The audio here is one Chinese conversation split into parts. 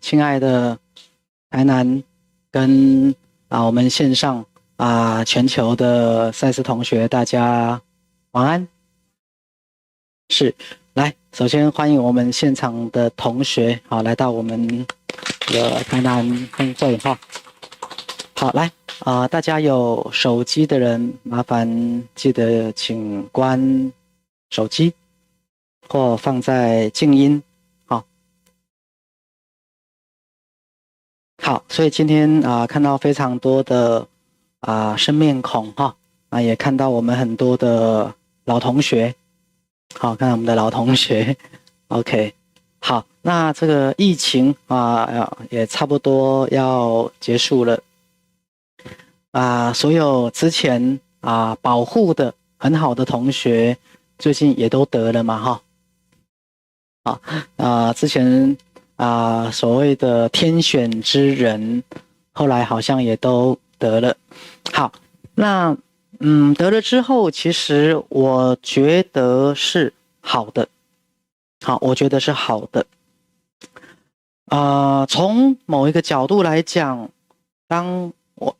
亲爱的台南跟我们线上全球的赛事同学，大家晚安。是，来，首先欢迎我们现场的同学，来到我们的台南分会哈。好，来大家有手机的人，麻烦记得请关手机或放在静音。好，所以今天看到非常多的生面孔哈，也看到我们很多的老同学，好，看到我们的老同学 ，OK， 好，那这个疫情也差不多要结束了，所有之前保护的很好的同学，最近也都得了嘛哈，之前所谓的天选之人，后来好像也都得了。好，那得了之后，其实我觉得是好的。好，我觉得是好的。从某一个角度来讲，当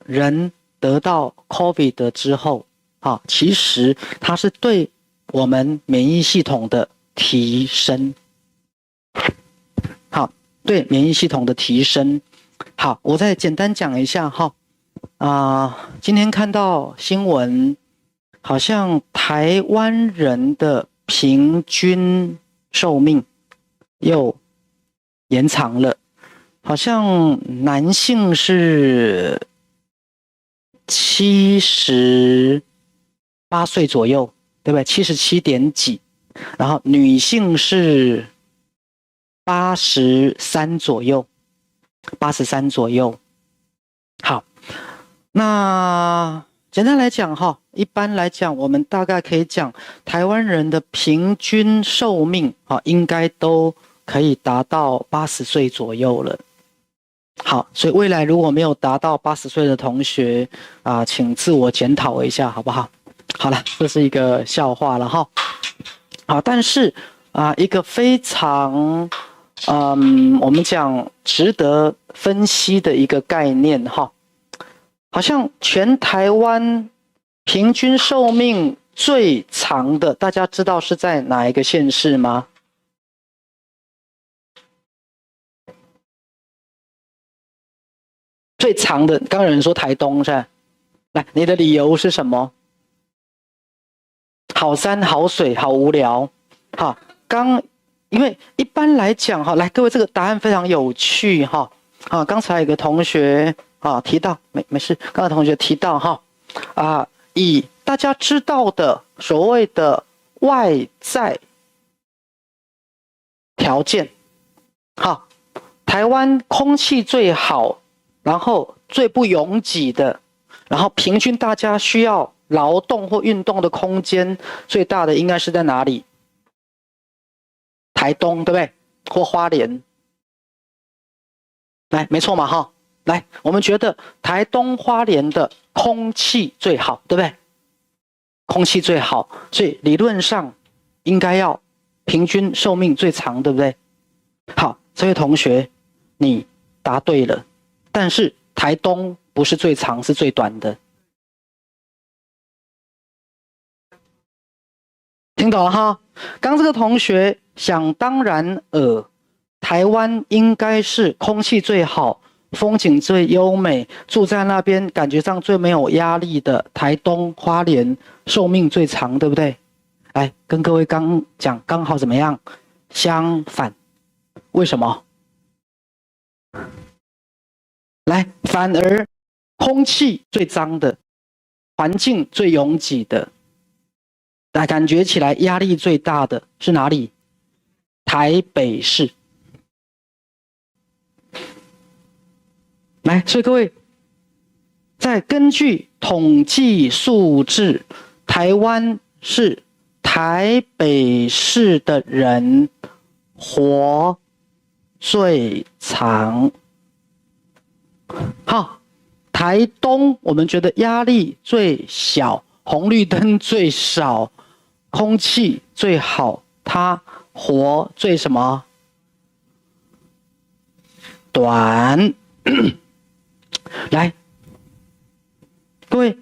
人得到 COVID 之后，其实它是对我们免疫系统的提升。好，对免疫系统的提升。好，我再简单讲一下哈。今天看到新闻，好像台湾人的平均寿命又延长了，好像男性是78岁左右，对不对？77点几，然后女性是83左右，83左右。好，那简单来讲哈，一般来讲，我们大概可以讲，台湾人的平均寿命应该都可以达到80岁左右了。好，所以未来如果没有达到80岁的同学请自我检讨一下，好不好？好了，这是一个笑话了哈。好，但是一个非常我们讲值得分析的一个概念哈，好像全台湾平均寿命最长的，大家知道是在哪一个县市吗？最长的，刚刚有人说台东是吧？来，你的理由是什么？好山好水好无聊。好，因为一般来讲来各位，这个答案非常有趣哈。刚才有个同学提到，没事，刚才同学提到以大家知道的所谓的外在条件，台湾空气最好，然后最不拥挤的，然后平均大家需要劳动或运动的空间最大的应该是在哪里？台东，对不对？或花莲？来，没错嘛来，我们觉得台东花莲的空气最好，对不对？空气最好，所以理论上应该要平均寿命最长，对不对？好，这位同学，你答对了，但是台东不是最长，是最短的。听懂了哈？刚这个同学想当然台湾应该是空气最好，风景最优美，住在那边感觉上最没有压力的台东花莲寿命最长，对不对？来跟各位刚讲，刚好怎么样？相反，为什么？来，反而空气最脏的，环境最拥挤的，感觉起来压力最大的是哪里？台北市。来，所以各位，再根据统计数字，台湾是台北市的人活最长。好，台东我们觉得压力最小，红绿灯最少，空气最好，它活最什么？短。来，各位，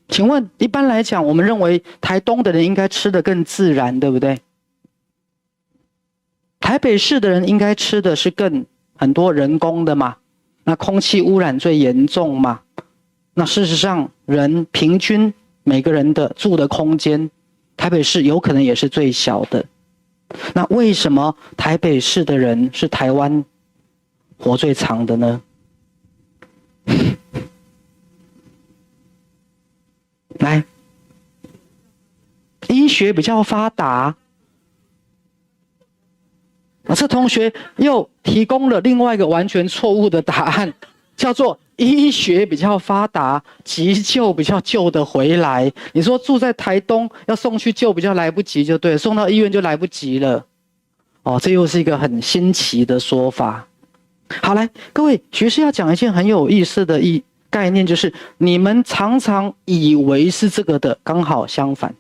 请问一般来讲，我们认为台东的人应该吃得更自然，对不对？台北市的人应该吃的是更很多人工的嘛？那空气污染最严重嘛？那事实上，人平均每个人的住的空间，台北市有可能也是最小的。那为什么台北市的人是台湾活最长的呢？来，医学比较发达。这同学又提供了另外一个完全错误的答案，叫做医学比较发达，急救比较救得回来。你说住在台东要送去救比较来不及就对了，送到医院就来不及了。哦，这又是一个很新奇的说法。好，来，各位，学士要讲一件很有意思的概念，就是你们常常以为是这个的，刚好相反。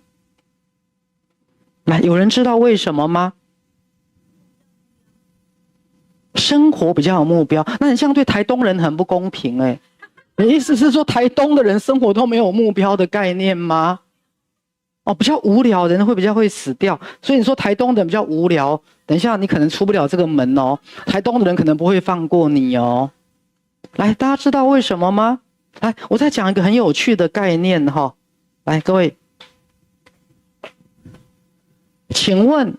来，有人知道为什么吗？生活比较有目标，那你这样对台东人很不公平哎。你意思是说台东的人生活都没有目标的概念吗？哦，比较无聊，人会比较会死掉，所以你说台东的人比较无聊，等一下你可能出不了这个门哦，台东的人可能不会放过你哦。来，大家知道为什么吗？来，我再讲一个很有趣的概念哈。来，各位，请问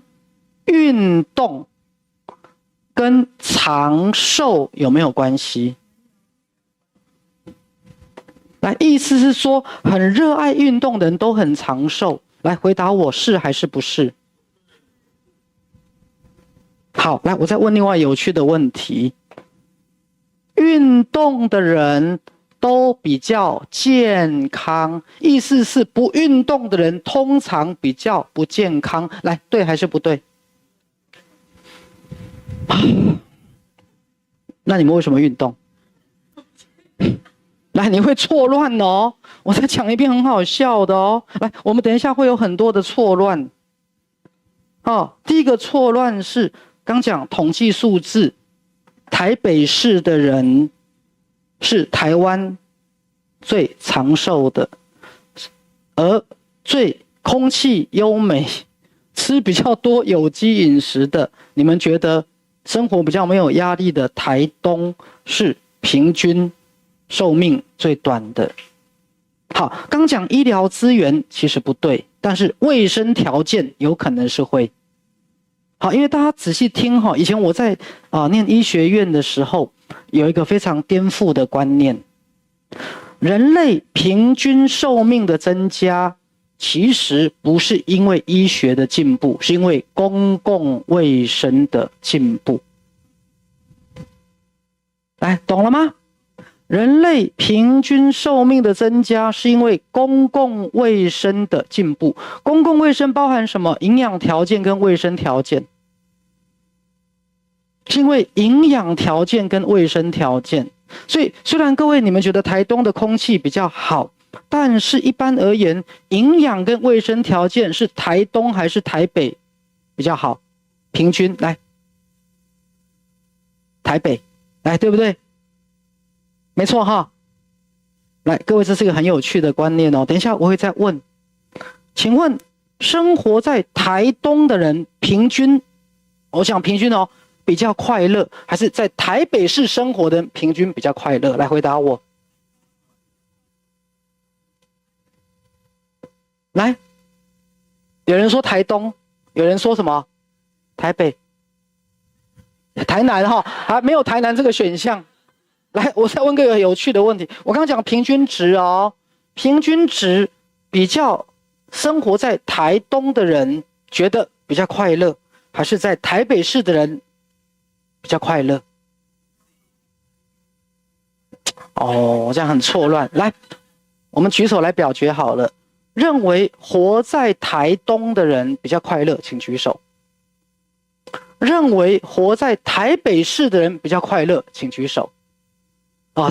运动跟长寿有没有关系？来，意思是说很热爱运动的人都很长寿。来，回答我是还是不是？好，来，我再问另外有趣的问题。运动的人都比较健康，意思是不运动的人通常比较不健康。来，对还是不对？那你们为什么运动？来，你会错乱哦！我再讲一遍很好笑的哦。来，我们等一下会有很多的错乱。哦，第一个错乱是刚讲统计数字，台北市的人是台湾最长寿的，而最空气优美、吃比较多有机饮食的，你们觉得生活比较没有压力的台东是平均寿命最短的。好，刚讲医疗资源其实不对，但是卫生条件有可能是会。好，因为大家仔细听哈，以前我在念医学院的时候，有一个非常颠覆的观念：人类平均寿命的增加，其实不是因为医学的进步，是因为公共卫生的进步。来，懂了吗？人类平均寿命的增加是因为公共卫生的进步。公共卫生包含什么？营养条件跟卫生条件。是因为营养条件跟卫生条件。所以虽然各位你们觉得台东的空气比较好，但是一般而言，营养跟卫生条件是台东还是台北比较好？平均来，台北，来，对不对？没错哈。来，各位，这是一个很有趣的观念哦。等一下我会再问，请问生活在台东的人平均，我想平均哦，比较快乐，还是在台北市生活的人平均比较快乐？来回答我。来，有人说台东，有人说什么？台北、台南哈，还没有台南这个选项。来，我再问个有趣的问题。我刚刚讲平均值哦，平均值比较生活在台东的人觉得比较快乐，还是在台北市的人比较快乐？哦，这样很错乱。来，我们举手来表决好了。认为活在台东的人比较快乐，请举手。认为活在台北市的人比较快乐，请举手。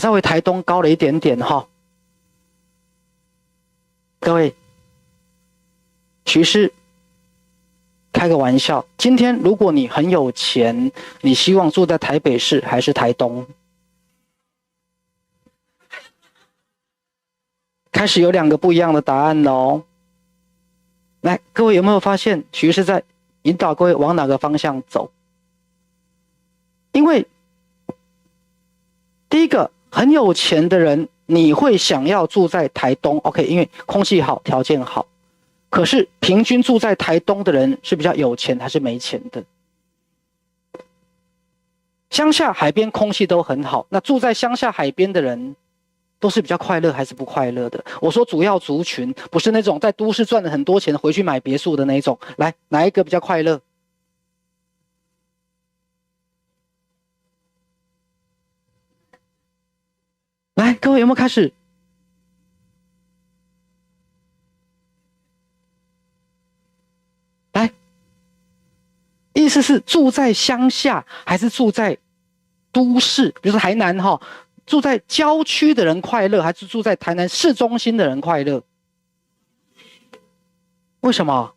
稍微台东高了一点点哈。各位，徐师开个玩笑，今天如果你很有钱，你希望住在台北市还是台东？开始有2个不一样的答案了哦。来，各位有没有发现，徐是在引导各位往哪个方向走？因为第一个，很有钱的人，你会想要住在台东 ，OK， 因为空气好，条件好。可是平均住在台东的人是比较有钱还是没钱的？乡下海边空气都很好，那住在乡下海边的人都是比较快乐还是不快乐的？我说主要族群不是那种在都市赚了很多钱回去买别墅的那一种。来，哪一个比较快乐？来，各位有没有开始？来，意思是住在乡下还是住在都市？比如说台南哈，住在郊区的人快乐，还是住在台南市中心的人快乐？为什么？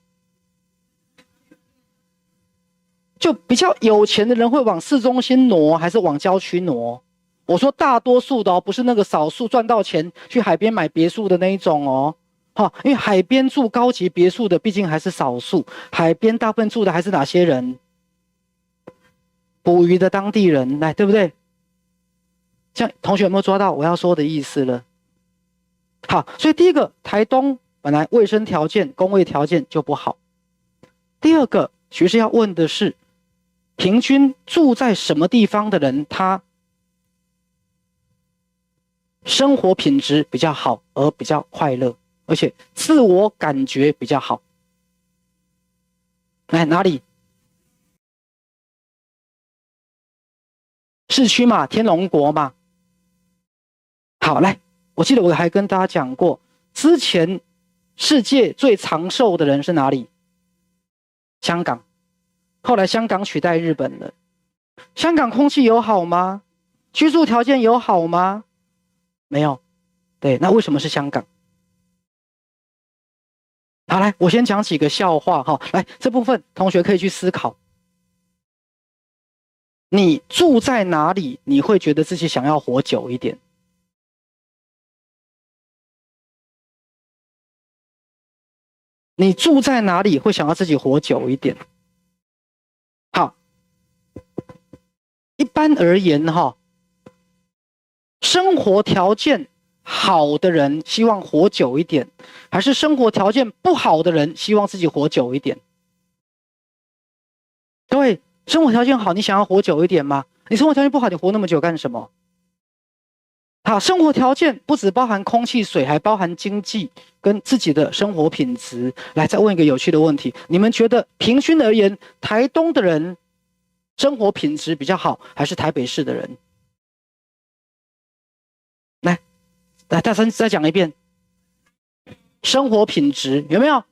就比较有钱的人会往市中心挪，还是往郊区挪？我说大多数的哦，不是那个少数赚到钱去海边买别墅的那一种哦。好，因为海边住高级别墅的毕竟还是少数，海边大部分住的还是哪些人？捕鱼的当地人，来，对不对？这样同学有没有抓到我要说的意思了？好，所以第一个，台东本来卫生条件、工卫条件就不好。第二个，学士要问的是，平均住在什么地方的人，他生活品质比较好，而比较快乐，而且自我感觉比较好。来，哪里？市区嘛，天龙国嘛。好，来，我记得我还跟大家讲过，之前世界最长寿的人是哪里？香港。后来香港取代日本了。香港空气有好吗？居住条件有好吗？没有。对，那为什么是香港？好，来，我先讲几个笑话哈。来，这部分同学可以去思考。你住在哪里，你会觉得自己想要活久一点？你住在哪里会想要自己活久一点？好，一般而言哈，生活条件好的人希望活久一点，还是生活条件不好的人希望自己活久一点？各位，生活条件好，你想要活久一点吗？你生活条件不好，你活那么久干什么？好，生活条件不只包含空气、水，还包含经济跟自己的生活品质。来，再问一个有趣的问题：你们觉得平均而言，台东的人生活品质比较好，还是台北市的人？来，大声再讲一遍，生活品质有没有？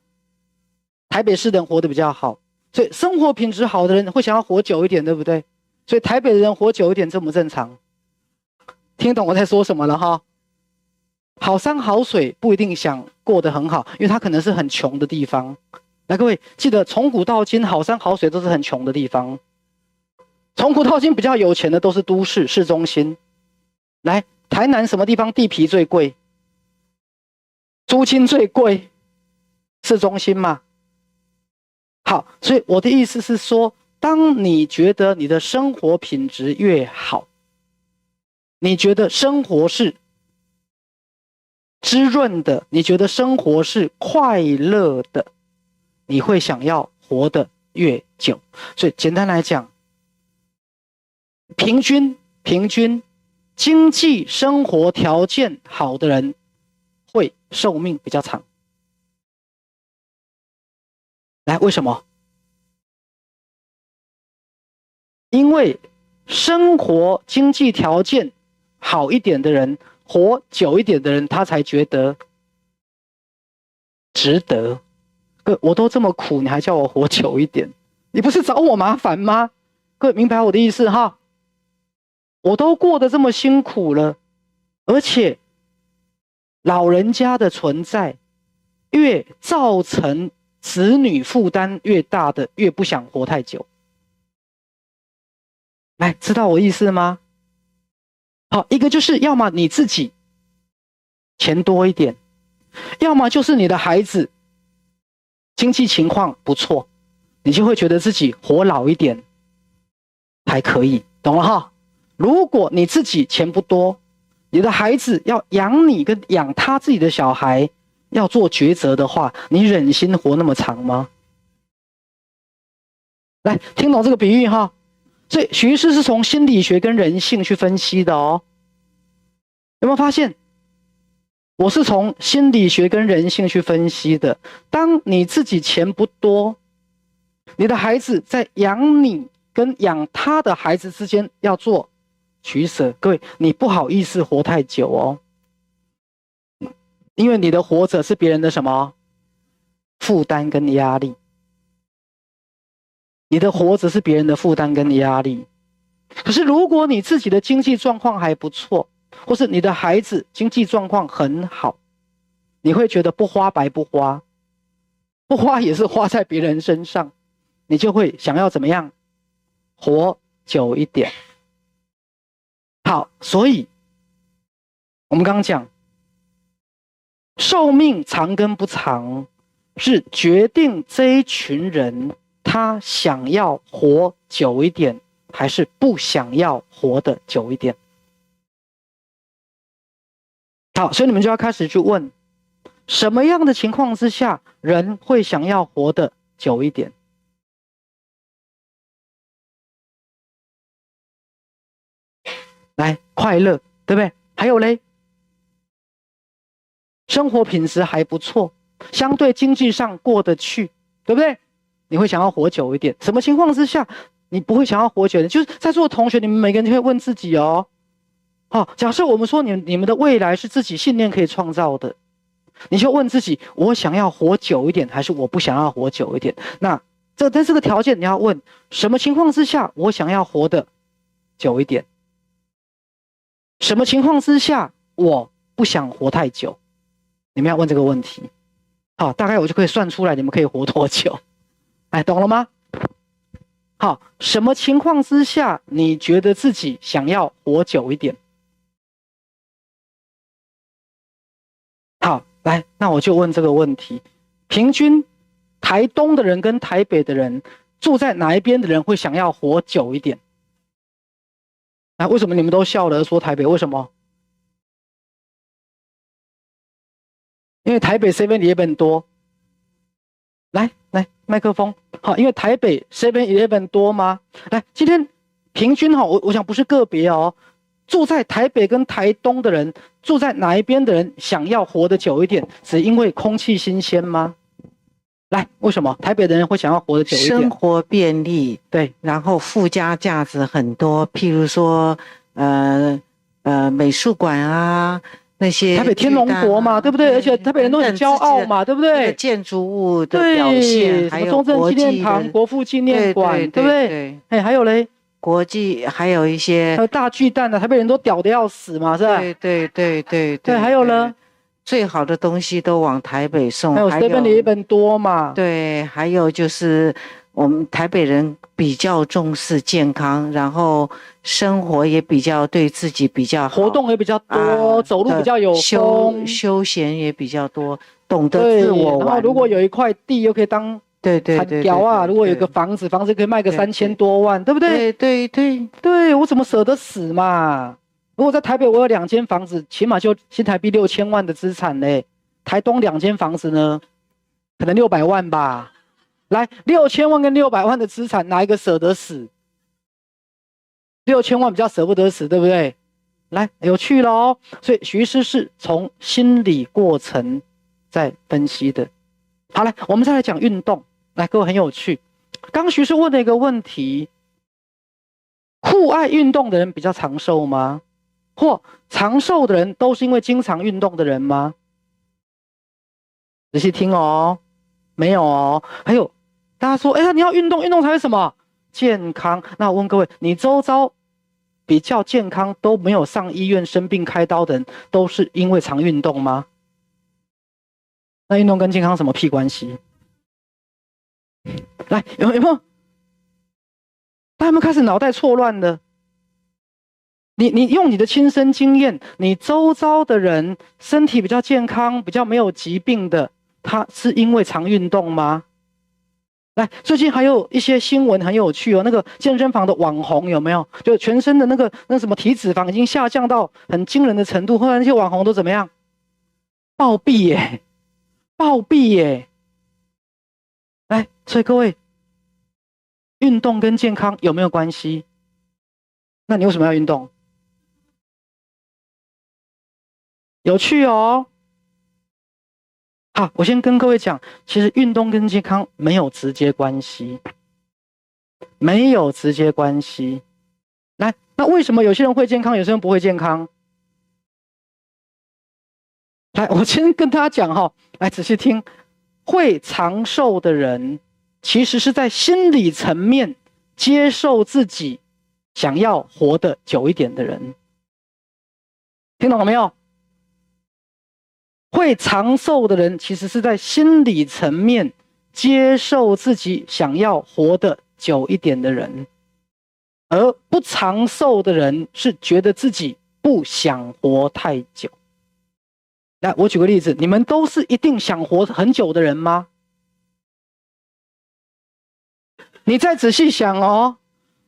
台北市的人活得比较好，所以生活品质好的人会想要活久一点，对不对？所以台北的人活久一点正不正常？听懂我在说什么了哈？好山好水不一定想过得很好，因为它可能是很穷的地方。来，各位记得从古到今，好山好水都是很穷的地方。从古到今比较有钱的都是都市市中心。来，台南什么地方地皮最贵？租金最贵？市中心嘛。好，所以我的意思是说，当你觉得你的生活品质越好，你觉得生活是滋润的，你觉得生活是快乐的，你会想要活得越久。所以简单来讲，平均经济生活条件好的人会寿命比较长。来，为什么？因为生活经济条件好一点的人，活久一点的人，他才觉得值得。我都这么苦，你还叫我活久一点，你不是找我麻烦吗？各位明白我的意思哈？我都过得这么辛苦了，而且老人家的存在越造成子女负担越大的越不想活太久。来，知道我意思吗？好，一个就是要么你自己钱多一点，要么就是你的孩子经济情况不错，你就会觉得自己活老一点还可以，懂了哈？如果你自己钱不多，你的孩子要养你跟养他自己的小孩，要做抉择的话，你忍心活那么长吗？来，听懂这个比喻哈？所以许医师是从心理学跟人性去分析的哦。有没有发现？我是从心理学跟人性去分析的。当你自己钱不多，你的孩子在养你跟养他的孩子之间要做取舍。各位，你不好意思活太久哦，因为你的活着是别人的什么负担跟压力。你的活着是别人的负担跟压力。可是如果你自己的经济状况还不错，或是你的孩子经济状况很好，你会觉得不花白不花，不花也是花在别人身上，你就会想要怎么样活久一点。好，所以我们刚刚讲寿命长跟不长是决定这一群人他想要活久一点还是不想要活得久一点。好，所以你们就要开始去问，什么样的情况之下人会想要活得久一点？来，快乐，对不对？还有嘞，生活品质还不错，相对经济上过得去，对不对？你会想要活久一点。什么情况之下你不会想要活久一点？就是在座的同学，你们每个人就会问自己哦。好，假设我们说你们的未来是自己信念可以创造的，你就问自己：我想要活久一点，还是我不想要活久一点？那在这个条件，你要问什么情况之下我想要活得久一点？什么情况之下我不想活太久？你们要问这个问题。好，大概我就可以算出来你们可以活多久。哎，懂了吗？好，什么情况之下你觉得自己想要活久一点？好，来，那我就问这个问题：平均台东的人跟台北的人，住在哪一边的人会想要活久一点？啊，为什么你们都笑了说台北？为什么？因为台北 7-Eleven 多。来，麦克风。好，因为台北 7-Eleven 多吗？来，今天平均哈，我想不是个别哦。住在台北跟台东的人，住在哪一边的人想要活得久一点？只因为空气新鲜吗？来，为什么台北的人会想要活得久一点？生活便利，对，然后附加价值很多，譬如说，美术馆啊，那些台北天龙国嘛，对不对？而且台北人都很骄傲嘛，对不对？建筑物的表现，还有中正纪念堂、国父纪念馆，对不对？哎，还有嘞。国际还有一些，还有大巨蛋的，台北人都屌得要死嘛，是吧？对，还有呢，最好的东西都往台北送，还有 7-Eleven 多嘛，对，还有就是我们台北人比较重视健康，然后生活也比较对自己比较好，活动也比较多，走路比较有风，休闲也比比较多，懂得自我玩。然后如果有一块地，又可以当对，屌啊！如果有一个房子可以卖个3000多万，对不对？对，我怎么舍得死嘛？如果在台北我有2间房子，起码就新台币6000万的资产嘞。台东2间房子呢，可能600万吧。来，6000万跟600万的资产，哪一个舍得死？6000万比较舍不得死，对不对？来，有趣了哦。所以徐医师是从心理过程在分析的。好，来，我们再来讲运动。来，各位很有趣。刚徐师问了一个问题：酷爱运动的人比较长寿吗？或长寿的人都是因为经常运动的人吗？仔细听哦，没有哦。还有，大家说，哎呀，你要运动，运动才是什么？健康。那我问各位，你周遭比较健康都没有上医院生病开刀的人，都是因为常运动吗？那运动跟健康什么屁关系？来，有没有？大家有没有开始脑袋错乱的？你用你的亲身经验，你周遭的人身体比较健康、比较没有疾病的，他是因为常运动吗？来，最近还有一些新闻很有趣哦，那个健身房的网红有没有？就全身的那什么体脂肪已经下降到很惊人的程度，后来那些网红都怎么样？暴毙耶，暴毙耶！来，所以各位，运动跟健康有没有关系？那你为什么要运动？有趣哦。好，我先跟各位讲，其实运动跟健康没有直接关系，没有直接关系。来，那为什么有些人会健康，有些人不会健康？来，我先跟大家讲哈，来仔细听，会长寿的人，其实是在心理层面接受自己想要活得久一点的人，听懂了没有？会长寿的人，其实是在心理层面接受自己想要活得久一点的人，而不长寿的人是觉得自己不想活太久。来，我举个例子，你们都是一定想活很久的人吗？你再仔细想哦，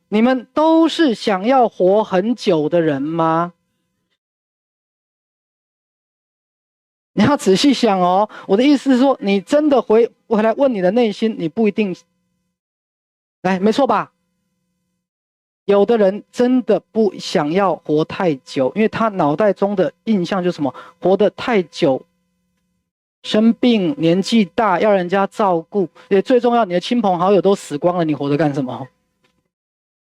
你们都是想要活很久的人吗？你要仔细想哦，我的意思是说，你真的回来问你的内心，你不一定，来，没错吧？有的人真的不想要活太久，因为他脑袋中的印象就是什么？活得太久，生病、年纪大，要人家照顾，也最重要，你的亲朋好友都死光了，你活着干什么？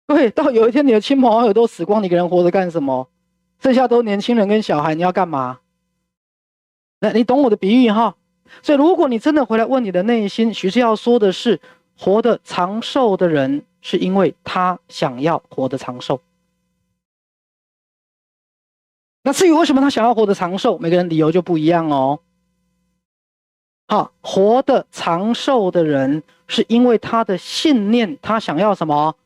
对，到有一天你的亲朋好友都死光，你一个人活着干什么？剩下都年轻人跟小孩，你要干嘛？那你懂我的比喻哈？所以如果你真的回来问你的内心，徐志耀说的是，活得长寿的人是因为他想要活得长寿。那至于为什么他想要活得长寿，每个人理由就不一样哦。好，活得长寿的人是因为他的信念，他想要什么？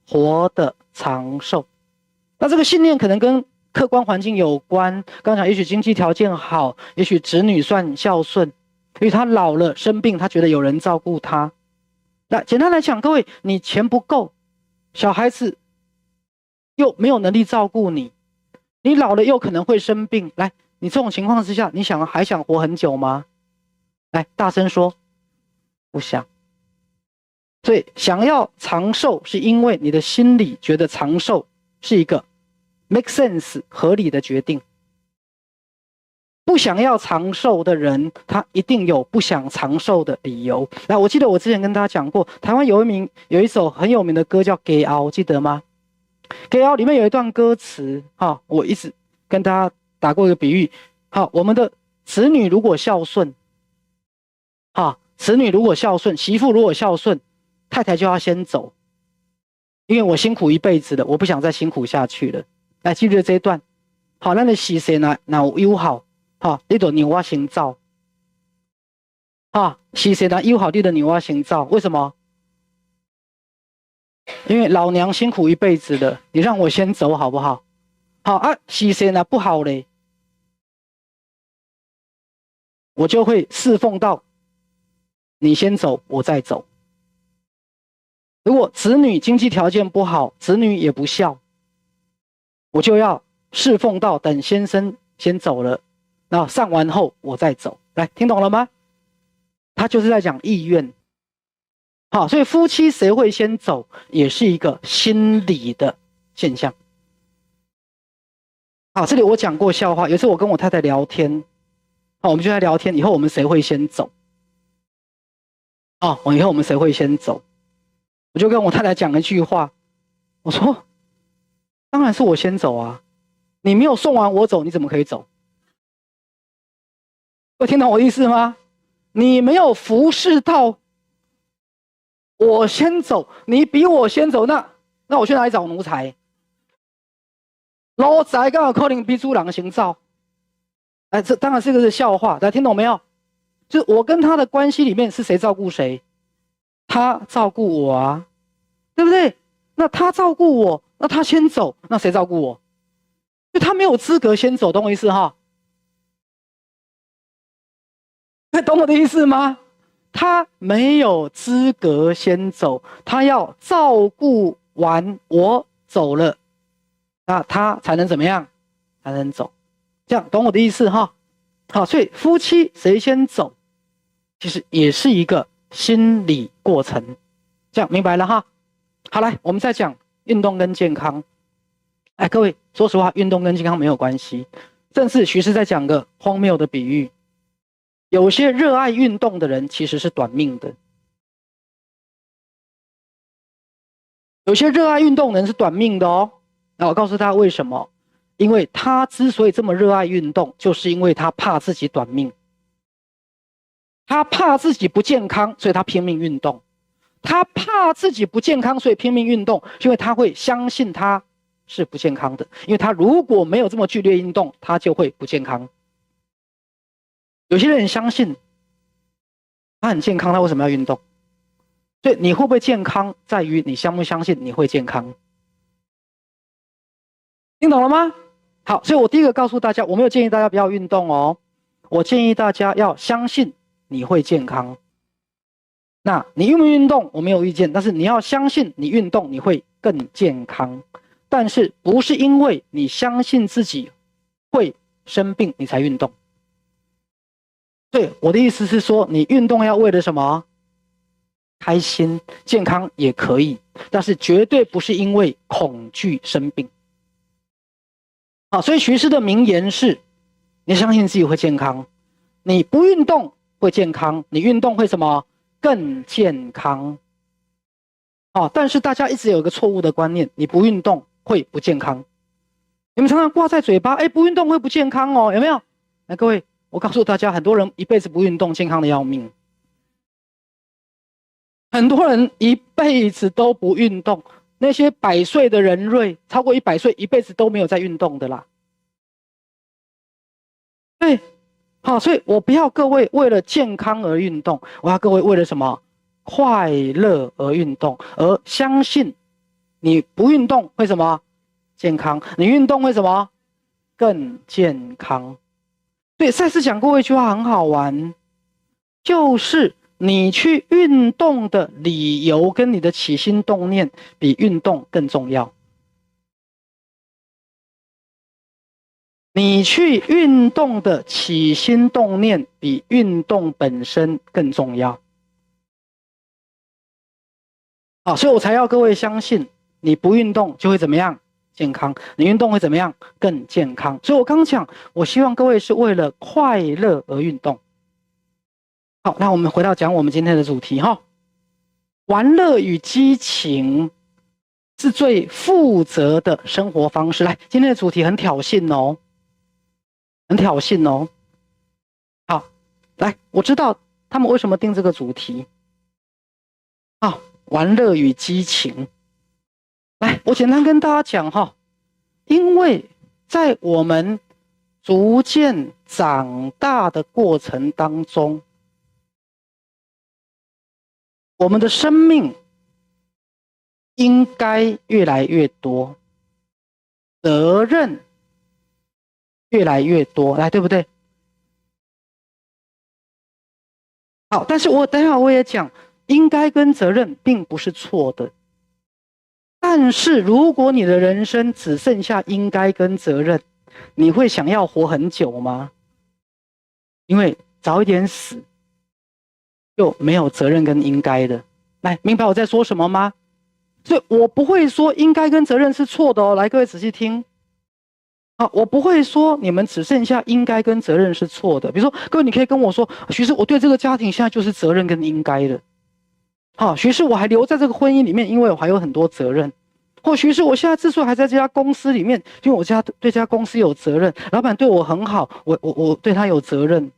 活得长寿。那这个信念可能跟客观环境有关，刚才也许经济条件好，也许子女算孝顺，因为他老了生病，他觉得有人照顾他。那简单来讲，各位，你钱不够，小孩子又没有能力照顾你，你老了又可能会生病。来，你这种情况之下，你还想活很久吗？来，大声说，不想。所以想要长寿，是因为你的心里觉得长寿是一个make sense 合理的决定。不想要长寿的人，他一定有不想长寿的理由。来，我记得我之前跟大家讲过，台湾有一首很有名的歌叫《给熬》，记得吗？《给熬》里面有一段歌词，我一直跟大家打过一个比喻。我们的子女如果孝顺，子女如果孝顺，媳妇如果孝顺，太太就要先走，因为我辛苦一辈子了，我不想再辛苦下去了。来，记得这一段。好，咱的牺牲哪有友好，你就让我先走。牺牲哪友好，你就让我先走。为什么？因为老娘辛苦一辈子了，你让我先走好不好？好啊，牺牲哪不好嘞，我就会侍奉到你先走，我再走。如果子女经济条件不好，子女也不孝，我就要侍奉到等先生先走了，然后上完后我再走。来，听懂了吗？他就是在讲意愿。好，所以夫妻谁会先走，也是一个心理的现象。好，这里我讲过笑话，有一次我跟我太太聊天，我们就在聊天，以后我们谁会先走？以后我们谁会先走？我就跟我太太讲一句话，我说：“当然是我先走啊！你没有送完我走，你怎么可以走？”有听懂我的意思吗？你没有服侍到我先走，你比我先走，那我去哪里找奴才？奴才刚好可能比主人先走。这当然是个笑话，大家听懂没有？就是我跟他的关系里面是谁照顾谁？他照顾我啊，对不对？那他照顾我，那他先走，那谁照顾我？就他没有资格先走，懂我意思哈？懂我的意思吗？他没有资格先走，他要照顾完我走了，那他才能怎么样？才能走。这样懂我的意思哈？好，所以夫妻谁先走，其实也是一个心理过程。这样明白了哈？好，来，我们再讲运动跟健康。哎，各位，说实话，运动跟健康没有关系。正是徐师在讲个荒谬的比喻，有些热爱运动的人其实是短命的。有些热爱运动的人是短命的哦。那我告诉大家为什么？因为他之所以这么热爱运动，就是因为他怕自己短命。他怕自己不健康，所以他拼命运动。他怕自己不健康，所以拼命运动，因为他会相信他是不健康的。因为他如果没有这么剧烈运动，他就会不健康。有些人相信他很健康，他为什么要运动？所以你会不会健康，在于你相不相信你会健康。听懂了吗？好，所以我第一个告诉大家，我没有建议大家不要运动哦，我建议大家要相信你会健康。那你运不运动我没有意见，但是你要相信你运动你会更健康，但是不是因为你相信自己会生病你才运动。对，我的意思是说，你运动要为了什么？开心、健康也可以，但是绝对不是因为恐惧生病。好，所以徐师的名言是：你相信自己会健康，你不运动会健康，你运动会什么？更健康。但是大家一直有一个错误的观念，你不运动会不健康。你们常常挂在嘴巴，不运动会不健康哦，有没有？来，各位，我告诉大家，很多人一辈子不运动，健康的要命。很多人一辈子都不运动，那些100岁的人瑞，超过100岁，一辈子都没有在运动的啦。对，好，所以我不要各位为了健康而运动，我要各位为了什么？快乐而运动，而相信你不运动会什么？健康，你运动会什么？更健康。对，赛斯讲过一句话很好玩，就是你去运动的理由跟你的起心动念比运动更重要。你去运动的起心动念比运动本身更重要。好，所以我才要各位相信，你不运动就会怎么样？健康。你运动会怎么样？更健康。所以我刚讲，我希望各位是为了快乐而运动。好，那我们回到讲我们今天的主题哈，玩乐与激情是最负责的生活方式。来，今天的主题很挑衅哦，很挑衅哦。好，来，我知道他们为什么定这个主题。好，玩乐与激情。来，我简单跟大家讲哈，因为在我们逐渐长大的过程当中，我们的生命应该越来越多，责任越来越多，来，对不对？好，但是等一下我也讲，应该跟责任并不是错的。但是如果你的人生只剩下应该跟责任，你会想要活很久吗？因为早一点死，就没有责任跟应该的。来，明白我在说什么吗？所以我不会说应该跟责任是错的哦。来，各位仔细听。好，我不会说你们只剩下应该跟责任是错的。比如说，各位你可以跟我说，徐师，我对这个家庭现在就是责任跟应该的。好，徐师，我还留在这个婚姻里面，因为我还有很多责任。或许是我现在之所以还在这家公司里面，因为我对这家公司有责任，老板对我很好，我对他有责任。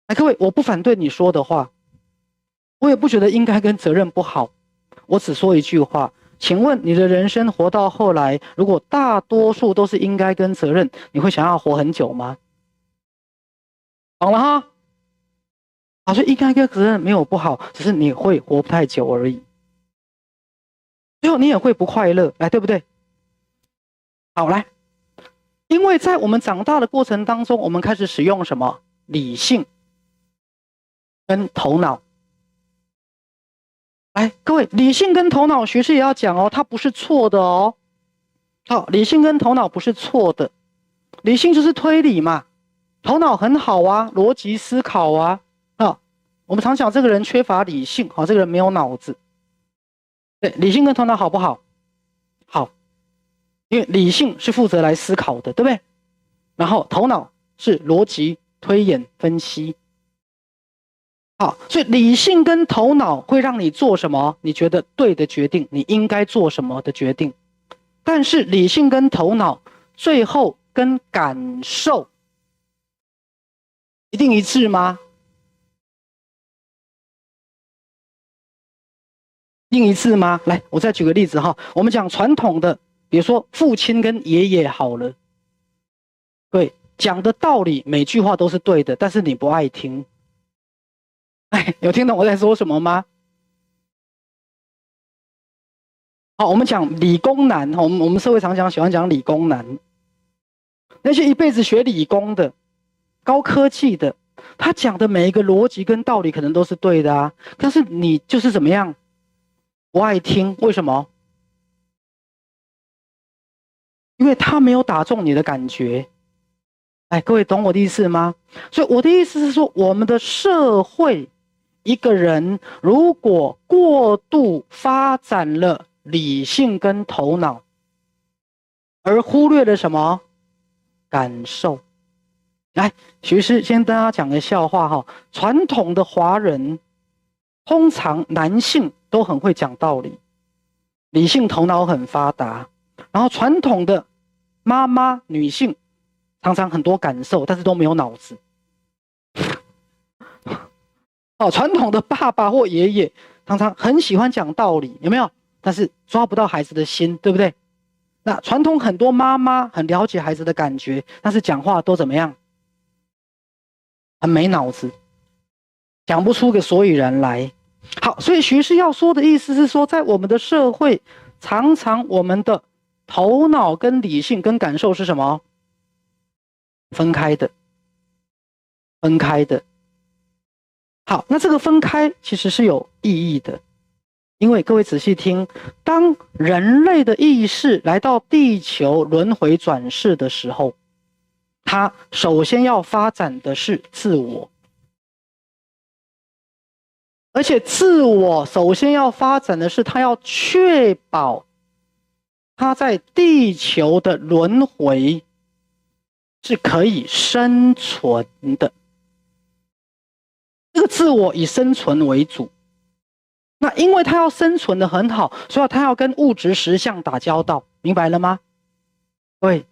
来，各位，我不反对你说的话，我也不觉得应该跟责任不好，我只说一句话，请问你的人生活到后来，如果大多数都是应该跟责任，你会想要活很久吗？懂了哈？啊，所以应该跟责任没有不好，只是你会活不太久而已。最后你也会不快乐，来，对不对？好，来，因为在我们长大的过程当中，我们开始使用什么理性跟头脑。来，各位，理性跟头脑，学士也要讲哦，它不是错的哦。好，理性跟头脑不是错的，理性就是推理嘛，头脑很好啊，逻辑思考啊。啊，我们常讲这个人缺乏理性，好，这个人没有脑子。对，理性跟头脑好不好？好，因为理性是负责来思考的，对不对？然后头脑是逻辑推演分析。好，所以理性跟头脑会让你做什么？你觉得对的决定，你应该做什么的决定。但是理性跟头脑最后跟感受一定一致吗？一定一致吗？来，我再举个例子哈，我们讲传统的，比如说父亲跟爷爷好了，对，讲的道理每句话都是对的，但是你不爱听。哎，有听懂我在说什么吗？好，我们讲理工男，我们社会常讲喜欢讲理工男，那些一辈子学理工的、高科技的，他讲的每一个逻辑跟道理可能都是对的啊，但是你就是怎么样不爱听，为什么？因为他没有打中你的感觉。哎，各位懂我的意思吗？所以我的意思是说，我们的社会，一个人如果过度发展了理性跟头脑，而忽略了什么感受？来，徐师先跟大家讲个笑话哈。传统的华人，通常男性都很会讲道理，理性头脑很发达，然后传统的妈妈女性常常很多感受，但是都没有脑子。哦，传统的爸爸或爷爷常常很喜欢讲道理，有没有？但是抓不到孩子的心，对不对？那传统很多妈妈很了解孩子的感觉，但是讲话都怎么样？很没脑子，讲不出个所以然来。好，所以徐师要说的意思是说，在我们的社会，常常我们的头脑跟理性跟感受是什么？分开的，分开的。好，那这个分开其实是有意义的，因为各位仔细听，当人类的意识来到地球轮回转世的时候，它首先要发展的是自我，而且自我首先要发展的是，它要确保它在地球的轮回是可以生存的。这个自我以生存为主，那因为它要生存的很好，所以它要跟物质实相打交道，明白了吗？对，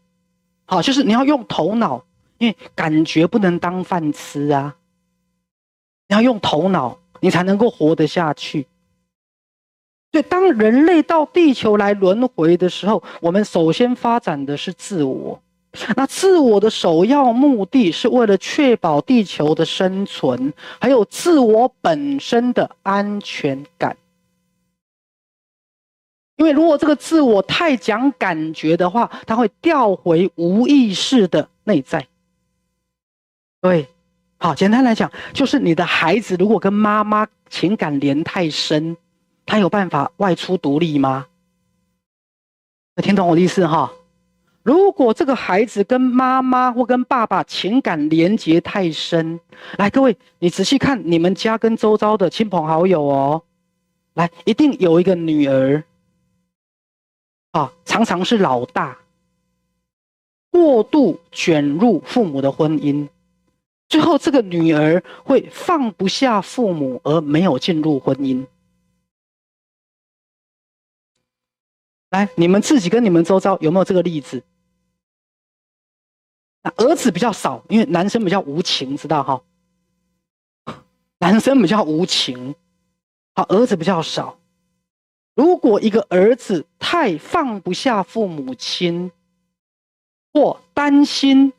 好，就是你要用头脑，因为感觉不能当饭吃啊，你要用头脑，你才能够活得下去。所以当人类到地球来轮回的时候，我们首先发展的是自我。那自我的首要目的是为了确保地球的生存，还有自我本身的安全感。因为如果这个自我太讲感觉的话，它会调回无意识的内在。对，好，简单来讲，就是你的孩子如果跟妈妈情感连太深，他有办法外出独立吗？有听懂我的意思哈？如果这个孩子跟妈妈或跟爸爸情感连结太深，来，各位，你仔细看你们家跟周遭的亲朋好友哦，来，一定有一个女儿，啊，常常是老大，过度卷入父母的婚姻，最后这个女儿会放不下父母而没有进入婚姻。来，你们自己跟你们周遭有没有这个例子？那儿子比较少，因为男生比较无情，知道哈？男生比较无情，好，儿子比较少。如果一个儿子太放不下父母亲，或担心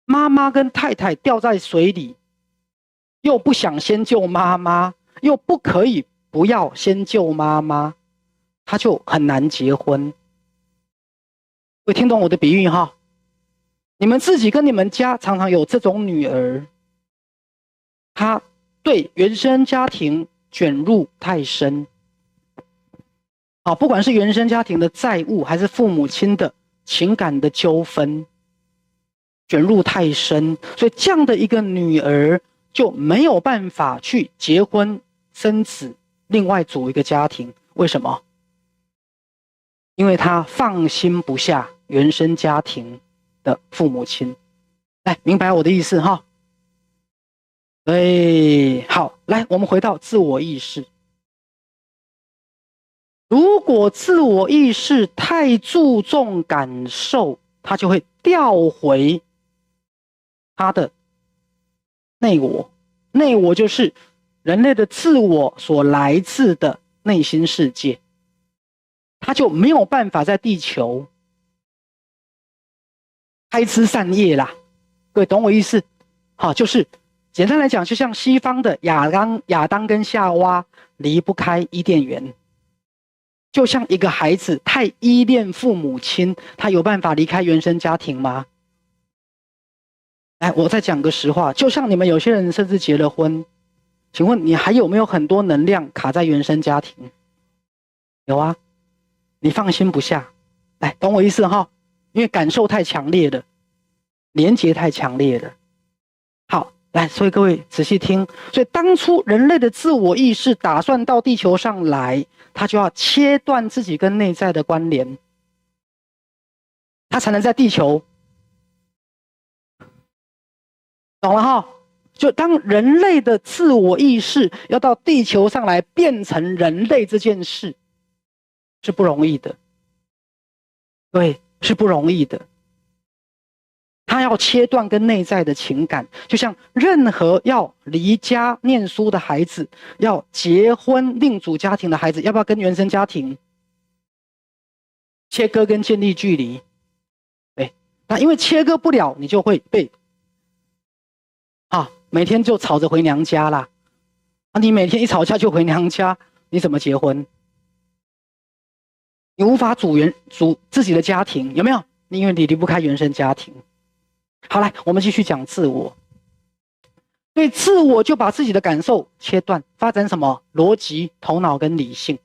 妈妈跟太太掉在水里，又不想先救妈妈，又不可以不要先救妈妈，他就很难结婚。会听懂我的比喻哈？你们自己跟你们家常常有这种女儿，她对原生家庭卷入太深，不管是原生家庭的债务，还是父母亲的情感的纠纷，卷入太深，所以这样的一个女儿就没有办法去结婚生子，另外组一个家庭。为什么？因为她放心不下原生家庭的父母亲。来，明白我的意思哈？对，好，来，我们回到自我意识。如果自我意识太注重感受，它就会调回他的内我。内我就是人类的自我所来自的内心世界，他就没有办法在地球开枝散叶啦。各位懂我意思？好，就是简单来讲，就像西方的亚当跟夏娃离不开伊甸园，就像一个孩子太依恋父母亲，他有办法离开原生家庭吗？来，我再讲个实话，就像你们有些人甚至结了婚，请问你还有没有很多能量卡在原生家庭？有啊，你放心不下。来，懂我意思哈？因为感受太强烈了，连结太强烈了。好，来，所以各位仔细听。所以当初人类的自我意识打算到地球上来，他就要切断自己跟内在的关联，他才能在地球。懂了哈？就当人类的自我意识要到地球上来变成人类这件事，是不容易的。对，是不容易的。他要切断跟内在的情感，就像任何要离家念书的孩子，要结婚另组家庭的孩子，要不要跟原生家庭切割跟建立距离？对，那因为切割不了，你就会被每天就吵着回娘家啦。你每天一吵架就回娘家，你怎么结婚？你无法组自己的家庭，有没有？因为你离不开原生家庭。好，来，我们继续讲自我。对，自我就把自己的感受切断，发展什么？逻辑、头脑跟理性。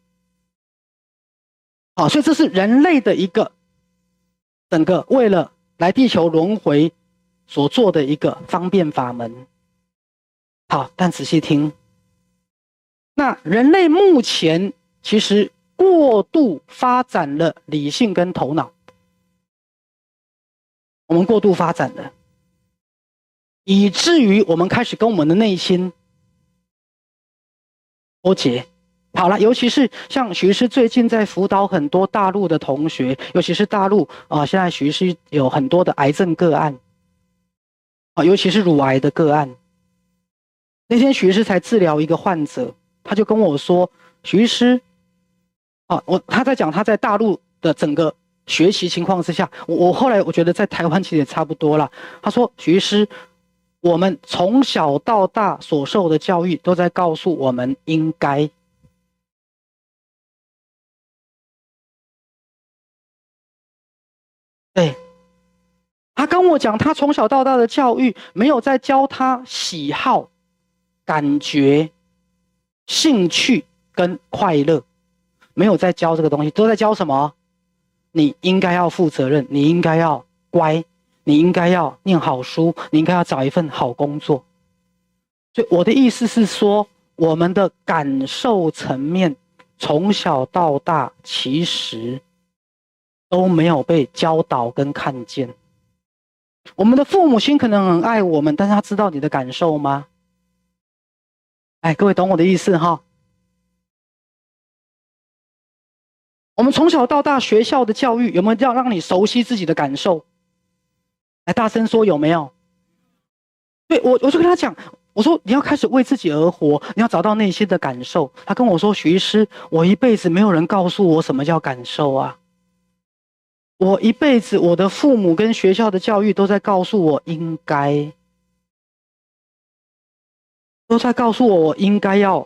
所以这是人类的一个整个为了来地球轮回所做的一个方便法门。好，但仔细听，那人类目前其实过度发展了理性跟头脑，我们过度发展了，以至于我们开始跟我们的内心脱节。好了，尤其是像徐师最近在辅导很多大陆的同学，尤其是大陆现在徐师有很多的癌症个案，尤其是乳癌的个案。那天徐师才治疗一个患者，他就跟我说，徐师他在讲他在大陆的整个学习情况之下，我后来我觉得在台湾其实也差不多了。他说，徐师，我们从小到大所受的教育都在告诉我们应该。对，他跟我讲，他从小到大的教育没有在教他喜好、感觉、兴趣跟快乐，没有在教这个东西，都在教什么？你应该要负责任，你应该要乖，你应该要念好书，你应该要找一份好工作。所以我的意思是说，我们的感受层面从小到大其实都没有被教导跟看见。我们的父母亲可能很爱我们，但是他知道你的感受吗？各位懂我的意思哈？我们从小到大学校的教育有没有要让你熟悉自己的感受？来，大声说有没有？对，我就跟他讲，我说你要开始为自己而活，你要找到内心的感受。他跟我说，徐医师，我一辈子没有人告诉我什么叫感受啊。我一辈子，我的父母跟学校的教育都在告诉我应该。都在告诉我，我应该要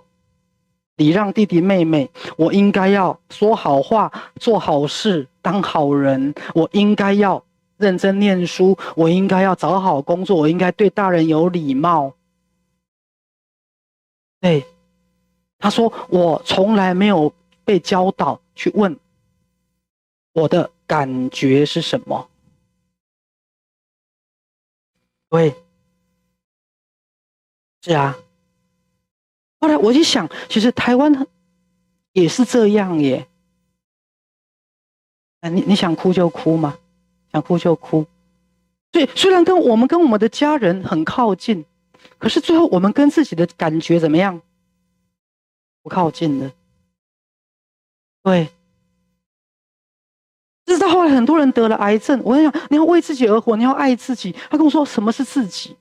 礼让弟弟妹妹，我应该要说好话、做好事、当好人，我应该要认真念书，我应该要找好工作，我应该对大人有礼貌。对，他说我从来没有被教导去问我的感觉是什么。对，是啊。后来我就想，其实台湾也是这样耶。你想哭就哭嘛，想哭就哭。所以虽然我们跟我们的家人很靠近，可是最后我们跟自己的感觉怎么样？不靠近了。对。直到后来很多人得了癌症，我在想，你要为自己而活，你要爱自己。他跟我说，什么是自己？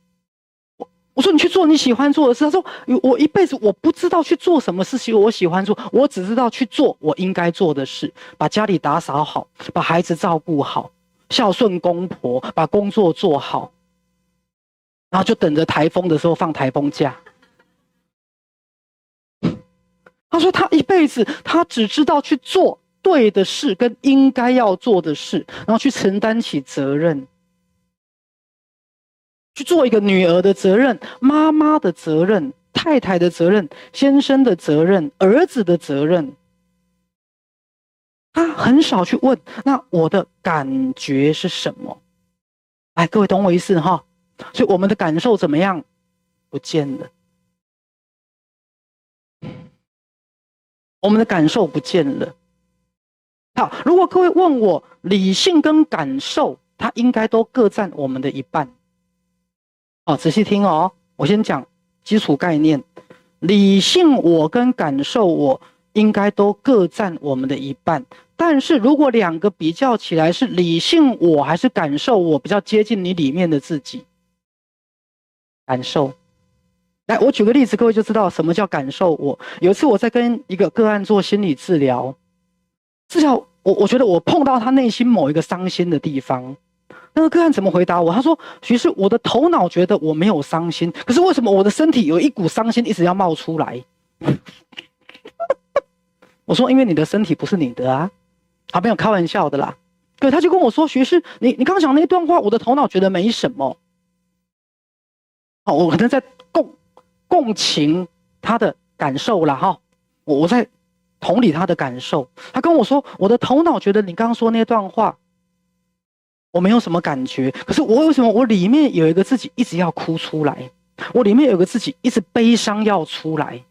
我说你去做你喜欢做的事。他说我一辈子我不知道去做什么事情我喜欢做，我只知道去做我应该做的事，把家里打扫好，把孩子照顾好，孝顺公婆，把工作做好，然后就等着台风的时候放台风假。他说他一辈子他只知道去做对的事跟应该要做的事，然后去承担起责任，去做一个女儿的责任、妈妈的责任、太太的责任、先生的责任、儿子的责任。他很少去问，那我的感觉是什么？哎，各位懂我意思哈？所以我们的感受怎么样？不见了。我们的感受不见了。好，如果各位问我，理性跟感受，它应该都各占我们的一半。好，仔细听哦，我先讲基础概念。理性我跟感受我应该都各占我们的一半。但是如果两个比较起来，是理性我还是感受我比较接近你里面的自己？感受。来，我举个例子，各位就知道什么叫感受我。有一次我在跟一个个案做心理治疗，我觉得我碰到他内心某一个伤心的地方。那个个案怎么回答我？他说：“其实我的头脑觉得我没有伤心，可是为什么我的身体有一股伤心一直要冒出来？”我说：“因为你的身体不是你的啊。”啊，没有开玩笑的啦。对，他就跟我说：“学士，你刚讲那一段话，我的头脑觉得没什么。我可能在共情他的感受啦哈。我在同理他的感受。他跟我说，我的头脑觉得你刚刚说那段话。”我没有什么感觉，可是为什么我里面有一个自己一直要哭出来？我里面有个自己一直悲伤要出来。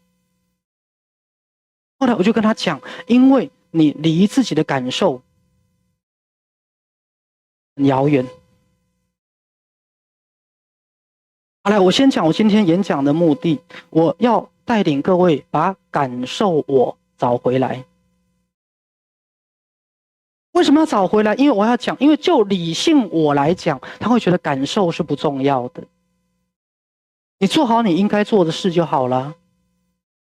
后来我就跟他讲，因为你离自己的感受很遥远。好来，我先讲我今天演讲的目的，我要带领各位把感受我找回来。为什么要找回来？因为我要讲，因为就理性我来讲，他会觉得感受是不重要的。你做好你应该做的事就好了。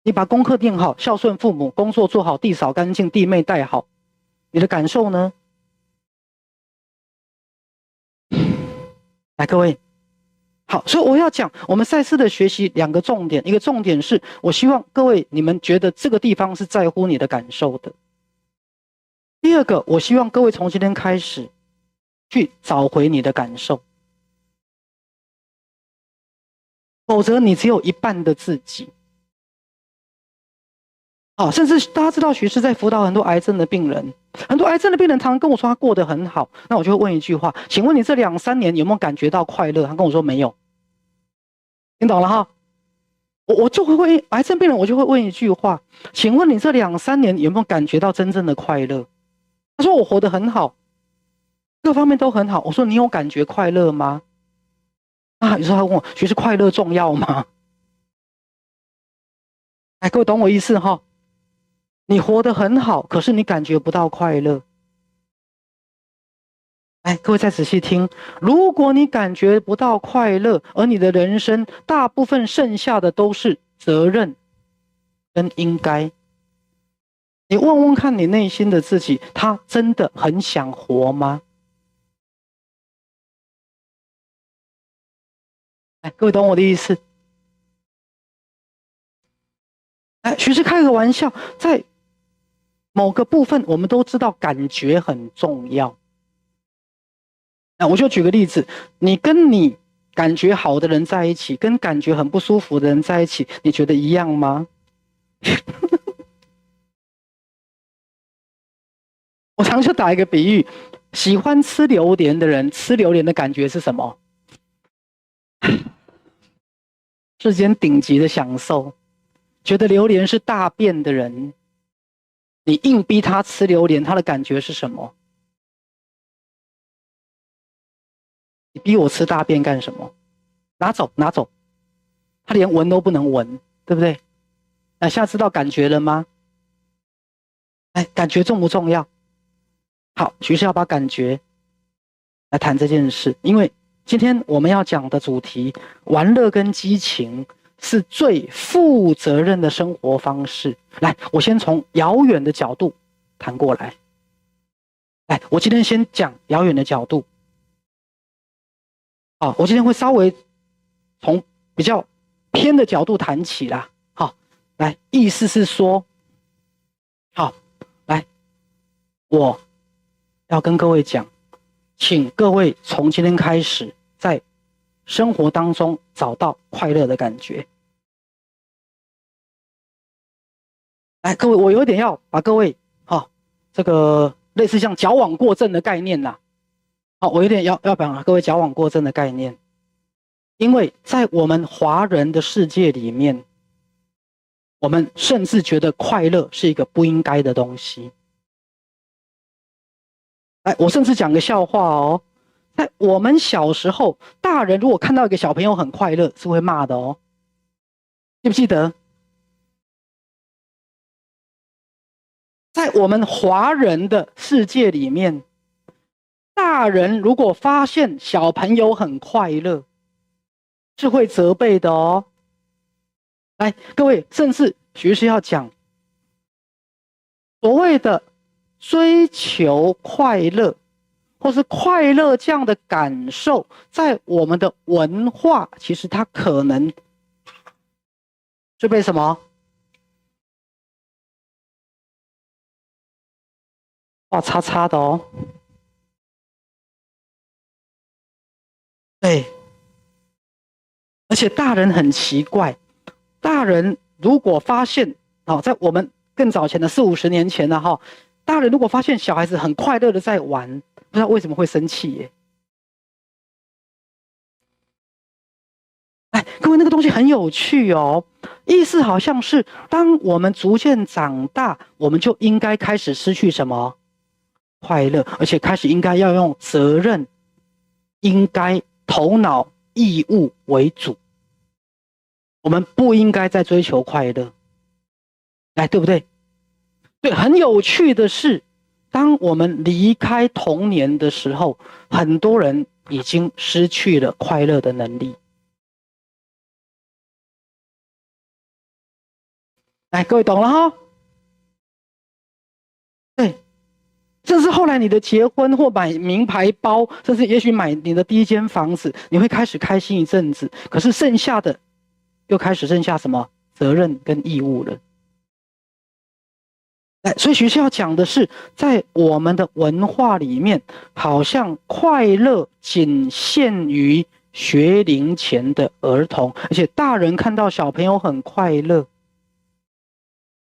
你把功课念好，孝顺父母，工作做好，地扫干净，弟妹带好，你的感受呢？来，各位，好，所以我要讲我们赛斯的学习两个重点，一个重点是我希望各位你们觉得这个地方是在乎你的感受的。第二个，我希望各位从今天开始去找回你的感受，否则你只有一半的自己。甚至大家知道，徐师在辅导很多癌症的病人，很多癌症的病人常常跟我说他过得很好，那我就会问一句话：请问你这2-3年有没有感觉到快乐？他跟我说没有。听懂了哈？我就会问癌症病人，我就会问一句话：请问你这2-3年有没有感觉到真正的快乐？他说我活得很好，各方面都很好。我说你有感觉快乐吗？有时候他问我，徐师快乐重要吗？哎，各位懂我意思哈？你活得很好，可是你感觉不到快乐。哎，各位再仔细听，如果你感觉不到快乐，而你的人生大部分剩下的都是责任跟应该，你问问看你内心的自己，他真的很想活吗？哎，各位懂我的意思？哎，徐师开个玩笑，在某个部分，我们都知道感觉很重要。那我就举个例子，你跟你感觉好的人在一起，跟感觉很不舒服的人在一起，你觉得一样吗？我常就打一个比喻，喜欢吃榴莲的人，吃榴莲的感觉是什么？世间顶级的享受。觉得榴莲是大便的人，你硬逼他吃榴莲，他的感觉是什么？你逼我吃大便干什么？拿走，拿走。他连闻都不能闻，对不对？那现在知道感觉了吗？哎，感觉重不重要？好，徐师要把感觉来谈这件事，因为今天我们要讲的主题，玩乐跟激情是最负责任的生活方式。来，我先从遥远的角度谈过来。来，我今天先讲遥远的角度。好，我今天会稍微从比较偏的角度谈起啦。好，来，意思是说，好，来，我要跟各位讲，请各位从今天开始，在生活当中找到快乐的感觉。来，各位，我有点要把各位，这个类似像矫枉过正的概念啦。好，我有点要把各位矫枉过正的概念，因为在我们华人的世界里面，我们甚至觉得快乐是一个不应该的东西。来，我甚至讲个笑话哦，在我们小时候，大人如果看到一个小朋友很快乐，是会骂的哦，记不记得？在我们华人的世界里面，大人如果发现小朋友很快乐，是会责备的哦。来，各位，甚至学士要讲所谓的追求快乐，或是快乐这样的感受，在我们的文化，其实它可能是被什么画叉叉的哦。对，而且大人很奇怪，大人如果发现在我们更早前的40-50年前呢，大人如果发现小孩子很快乐的在玩，不知道为什么会生气耶。哎，各位，那个东西很有趣哦，意思好像是当我们逐渐长大，我们就应该开始失去什么快乐，而且开始应该要用责任、应该、头脑、义务为主。我们不应该再追求快乐，哎，对不对？对，很有趣的是，当我们离开童年的时候，很多人已经失去了快乐的能力。来，各位懂了哈？对，甚至后来你的结婚或买名牌包，甚至也许买你的第一间房子，你会开始开心一阵子，可是剩下的又开始剩下什么责任跟义务了。所以学校讲的是，在我们的文化里面，好像快乐仅限于学龄前的儿童，而且大人看到小朋友很快乐，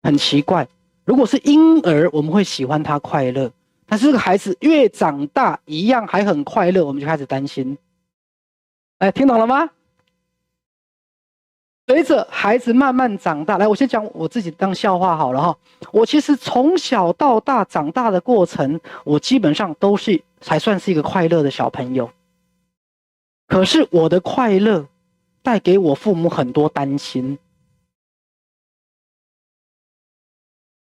很奇怪。如果是婴儿，我们会喜欢他快乐，但是这个孩子越长大，一样还很快乐，我们就开始担心。听懂了吗？随着孩子慢慢长大，来，我先讲我自己当笑话好了哈。我其实从小到大长大的过程，我基本上都是才算是一个快乐的小朋友。可是我的快乐带给我父母很多担心。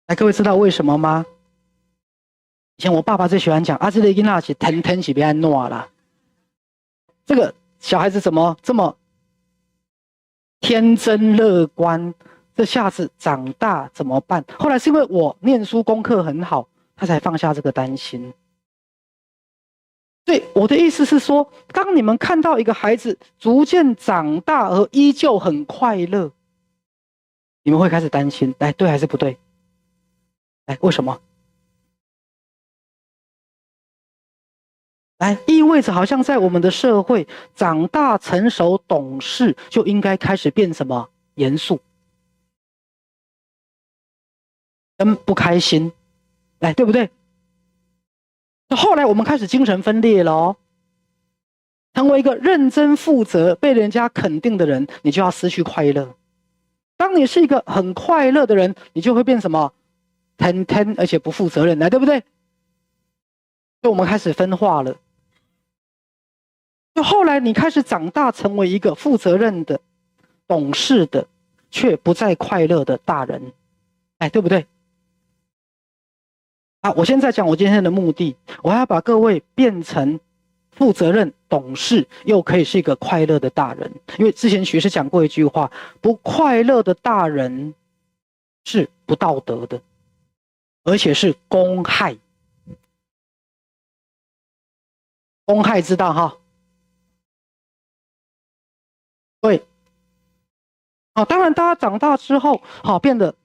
来，各位知道为什么吗？以前我爸爸最喜欢讲这个囡仔是天天是别安诺啦，这个小孩子怎么这么天真乐观，这下子长大怎么办？后来是因为我念书功课很好，他才放下这个担心。对，我的意思是说，当你们看到一个孩子逐渐长大而依旧很快乐，你们会开始担心，来，对还是不对？来，为什么？来，意味着好像在我们的社会长大成熟懂事，就应该开始变什么？严肃，跟不开心，来，对不对？后来我们开始精神分裂了哦。成为一个认真负责、被人家肯定的人，你就要失去快乐。当你是一个很快乐的人，你就会变什么？天天而且不负责任，来，对不对？所以我们开始分化了。就后来你开始长大，成为一个负责任的、懂事的，却不再快乐的大人，哎，对不对？啊，我现在讲我今天的目的，我要把各位变成负责任、懂事，又可以是一个快乐的大人。因为之前学师讲过一句话：不快乐的大人是不道德的，而且是公害。公害知道哈？对。好，当然大家长大之后，好变得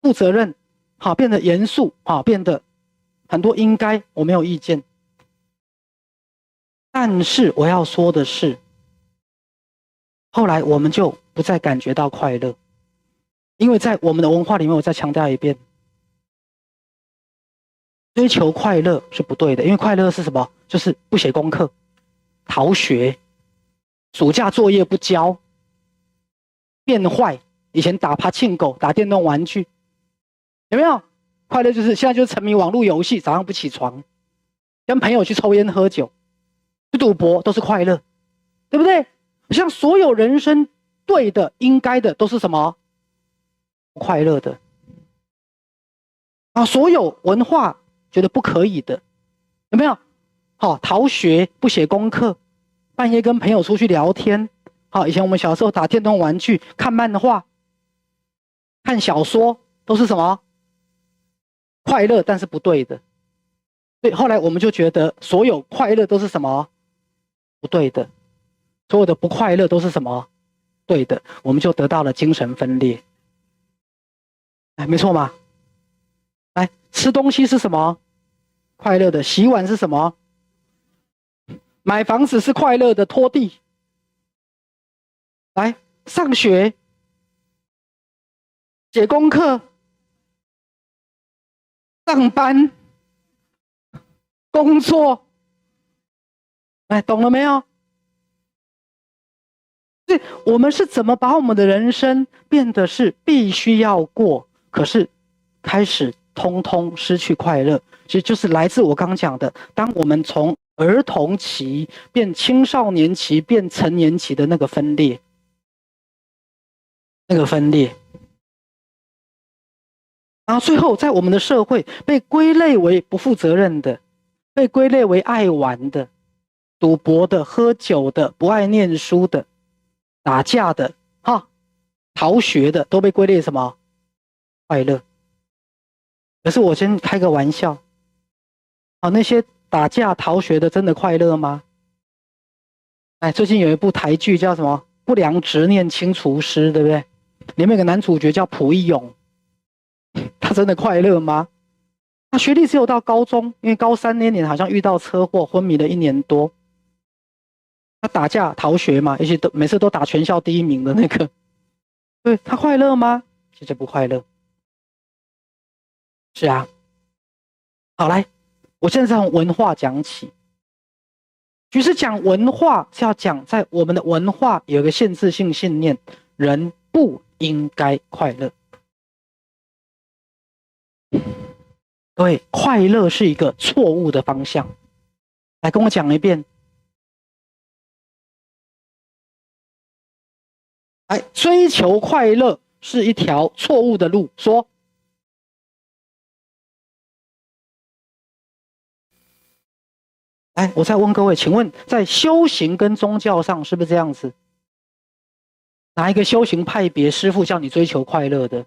负责任，好变得严肃，好变得很多应该，我没有意见。但是我要说的是，后来我们就不再感觉到快乐，因为在我们的文化里面，我再强调一遍，追求快乐是不对的，因为快乐是什么？就是不写功课、逃学、暑假作业不交、变坏。以前打爬庆狗、打电动玩具，有没有？快乐就是现在就是沉迷网络游戏，早上不起床，跟朋友去抽烟喝酒，去赌博，都是快乐，对不对？像所有人生对的、应该的，都是什么？快乐的啊！所有文化觉得不可以的，有没有？好，逃学、不写功课，半夜跟朋友出去聊天。好，以前我们小时候打电动玩具、看漫画、看小说，都是什么？快乐，但是不对的。所以后来我们就觉得，所有快乐都是什么？不对的。所有的不快乐都是什么？对的。我们就得到了精神分裂。哎，没错嘛。来，吃东西是什么？快乐的。洗碗是什么？买房子是快乐的，拖地。来，上学、写功课、上班、工作，哎，懂了没有？所以我们是怎么把我们的人生变得是必须要过，可是开始通通失去快乐，其实就是来自我刚讲的，当我们从儿童期变青少年期变成年期的那个分裂，然后最后在我们的社会被归类为不负责任的，被归类为爱玩的、赌博的、喝酒的、不爱念书的、打架的、逃学的，都被归类什么？快乐。可是我先开个玩笑，那些打架逃学的真的快乐吗？哎，最近有一部台剧叫什么《不良执念清除师》，对不对？里面有个男主角叫蒲一永，他真的快乐吗？他学历只有到高中，因为高3那年好像遇到车祸，昏迷了1年多。他打架逃学嘛，而且每次都打全校第1名的那个，对，他快乐吗？其实不快乐。是啊，好来，我现在从文化讲起。其实讲文化是要讲在我们的文化有一个限制性信念，人不应该快乐。各位，快乐是一个错误的方向。来跟我讲一遍。来，追求快乐是一条错误的路。说。来，我再问各位，请问在修行跟宗教上是不是这样子？哪一个修行派别师父叫你追求快乐的？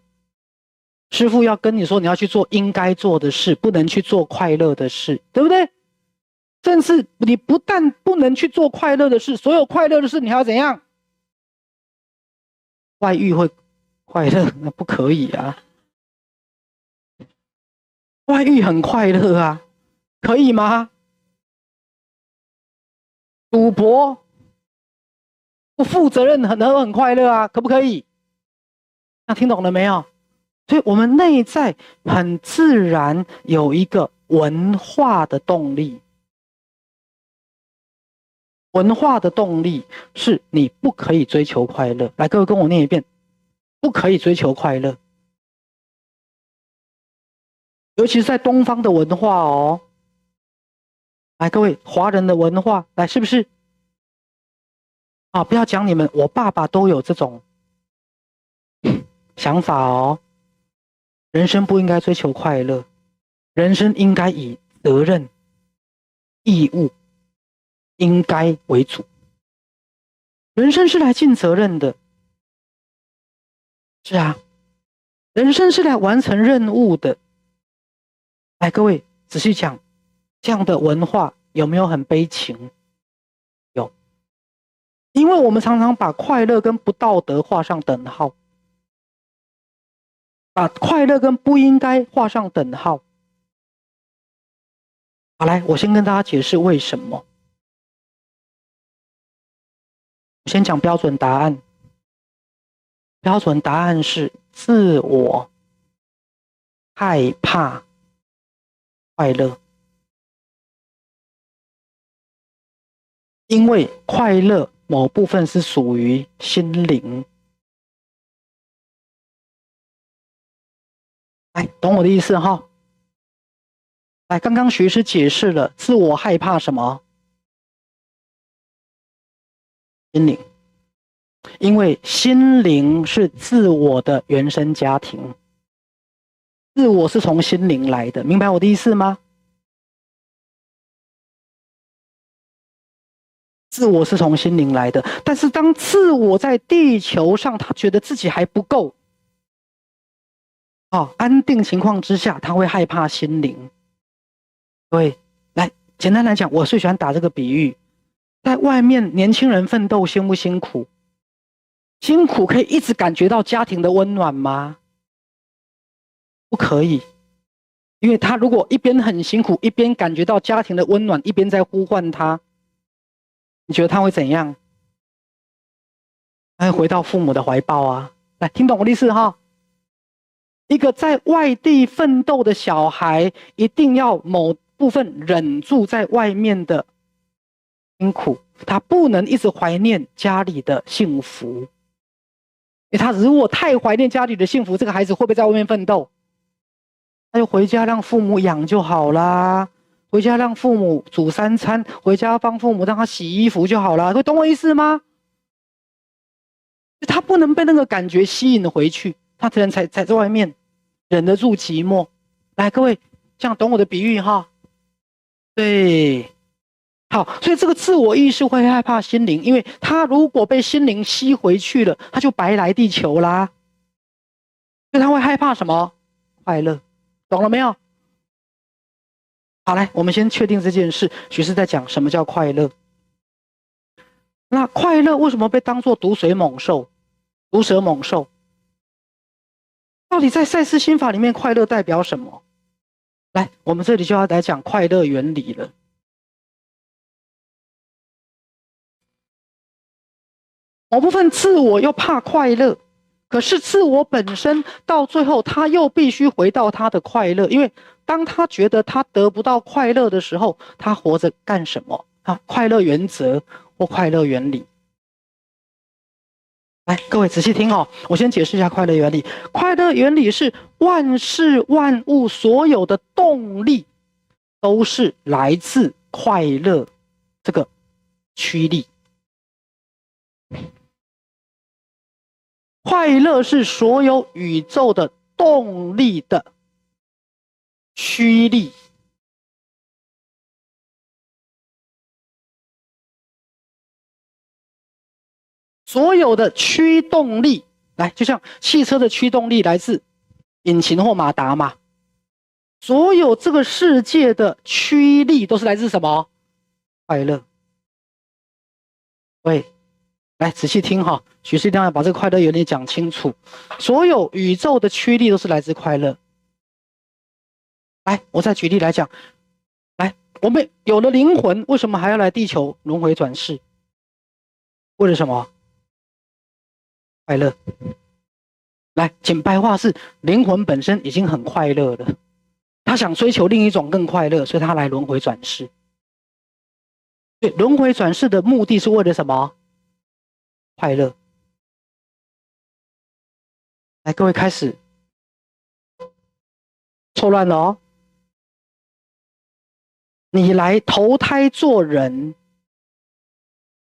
师父要跟你说，你要去做应该做的事，不能去做快乐的事，对不对？甚至你不但不能去做快乐的事，所有快乐的事你还要怎样？外遇会快乐，那不可以啊。外遇很快乐啊，可以吗？赌博不负责任很快乐啊，可不可以？那听懂了没有？所以我们内在很自然有一个文化的动力。文化的动力是你不可以追求快乐。来，各位跟我念一遍，不可以追求快乐。尤其是在东方的文化哦。来，各位华人的文化，来，是不是？啊，不要讲你们，我爸爸都有这种想法哦。人生不应该追求快乐，人生应该以责任、义务、应该为主。人生是来尽责任的，是啊，人生是来完成任务的。来，各位仔细讲，这样的文化有没有很悲情？有，因为我们常常把快乐跟不道德画上等号。把快乐跟不应该画上等号。好，来，我先跟大家解释为什么。我先讲标准答案。标准答案是自我害怕快乐，因为快乐某部分是属于心灵。来，懂我的意思哈？来，刚刚徐师解释了自我害怕什么？心灵。因为心灵是自我的原生家庭，自我是从心灵来的，明白我的意思吗？自我是从心灵来的，但是当自我在地球上，他觉得自己还不够，安定情况之下，他会害怕心灵。对，来，简单来讲，我最喜欢打这个比喻，在外面年轻人奋斗辛不辛苦？辛苦可以一直感觉到家庭的温暖吗？不可以，因为他如果一边很辛苦，一边感觉到家庭的温暖，一边在呼唤他，你觉得他会怎样？他会回到父母的怀抱啊！来，听懂我的意思哈？一个在外地奋斗的小孩，一定要某部分忍住在外面的辛苦，他不能一直怀念家里的幸福。因为他如果太怀念家里的幸福，这个孩子会不会在外面奋斗？他就回家让父母养就好啦，回家让父母煮3餐，回家帮父母让他洗衣服就好啦。会懂我意思吗？他不能被那个感觉吸引回去，他才能才在外面忍得住寂寞。来，各位，这样懂我的比喻哈？对，好，所以这个自我意识会害怕心灵，因为他如果被心灵吸回去了，他就白来地球啦。所以他会害怕什么？快乐，懂了没有？好，来，我们先确定这件事。徐师在讲什么叫快乐。那快乐为什么被当作毒水猛兽、毒蛇猛兽？到底在赛斯心法里面，快乐代表什么？来，我们这里就要来讲快乐原理了。某部分自我又怕快乐，可是自我本身到最后，他又必须回到他的快乐，因为当他觉得他得不到快乐的时候，他活着干什么？快乐原则或快乐原理。来，各位仔细听哦，我先解释一下快乐原理。快乐原理是万事万物所有的动力都是来自快乐这个驱力。快乐是所有宇宙的动力的驱力。所有的驱动力，来，就像汽车的驱动力来自引擎或马达嘛。所有这个世界的驱力都是来自什么？快乐。对，来仔细听哈，许是一定要把这个快乐有点讲清楚。所有宇宙的驱力都是来自快乐。来，我再举例来讲。来，我们有了灵魂，为什么还要来地球轮回转世？为了什么？快乐。来，简白话是，灵魂本身已经很快乐了，他想追求另一种更快乐，所以他来轮回转世。对，轮回转世的目的是为了什么？快乐。来，各位开始，错乱了哦。你来投胎做人，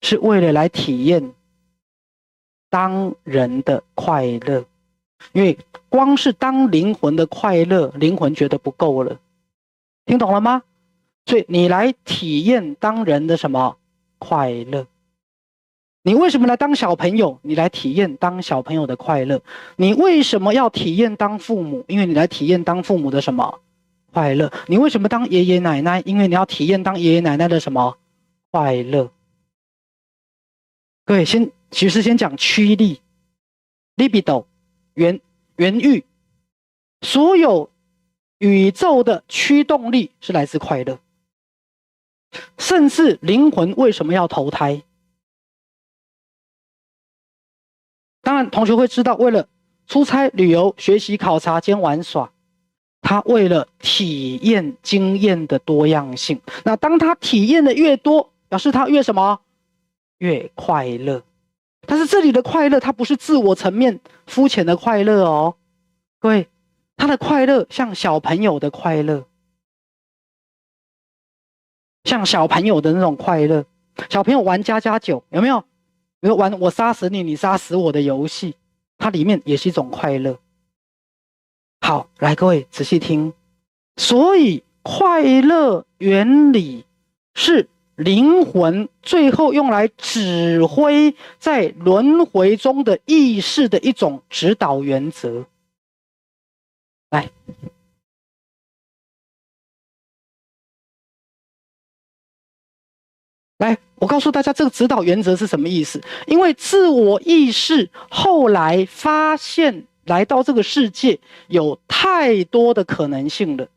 是为了来体验当人的快乐。因为光是当灵魂的快乐，灵魂觉得不够了，听懂了吗？所以你来体验当人的什么快乐？你为什么来当小朋友？你来体验当小朋友的快乐。你为什么要体验当父母？因为你来体验当父母的什么快乐？你为什么当爷爷奶奶？因为你要体验当爷爷奶奶的什么快乐？各位其实先讲驱力 ，libido。原欲，所有宇宙的驱动力是来自快乐，甚至灵魂为什么要投胎？当然，同学会知道，为了出差、旅游、学习、考察兼玩耍，他为了体验经验的多样性。那当他体验的越多，表示他越什么？越快乐。但是这里的快乐，它不是自我层面肤浅的快乐哦，各位，他的快乐像小朋友的快乐，像小朋友的那种快乐。小朋友玩家家酒，有没有？比如玩我杀死你，你杀死我的游戏，它里面也是一种快乐。好，来各位仔细听，所以快乐原理是灵魂最后用来指挥在轮回中的意识的一种指导原则。来，我告诉大家这个指导原则是什么意思。因为自我意识后来发现来到这个世界有太多的可能性了，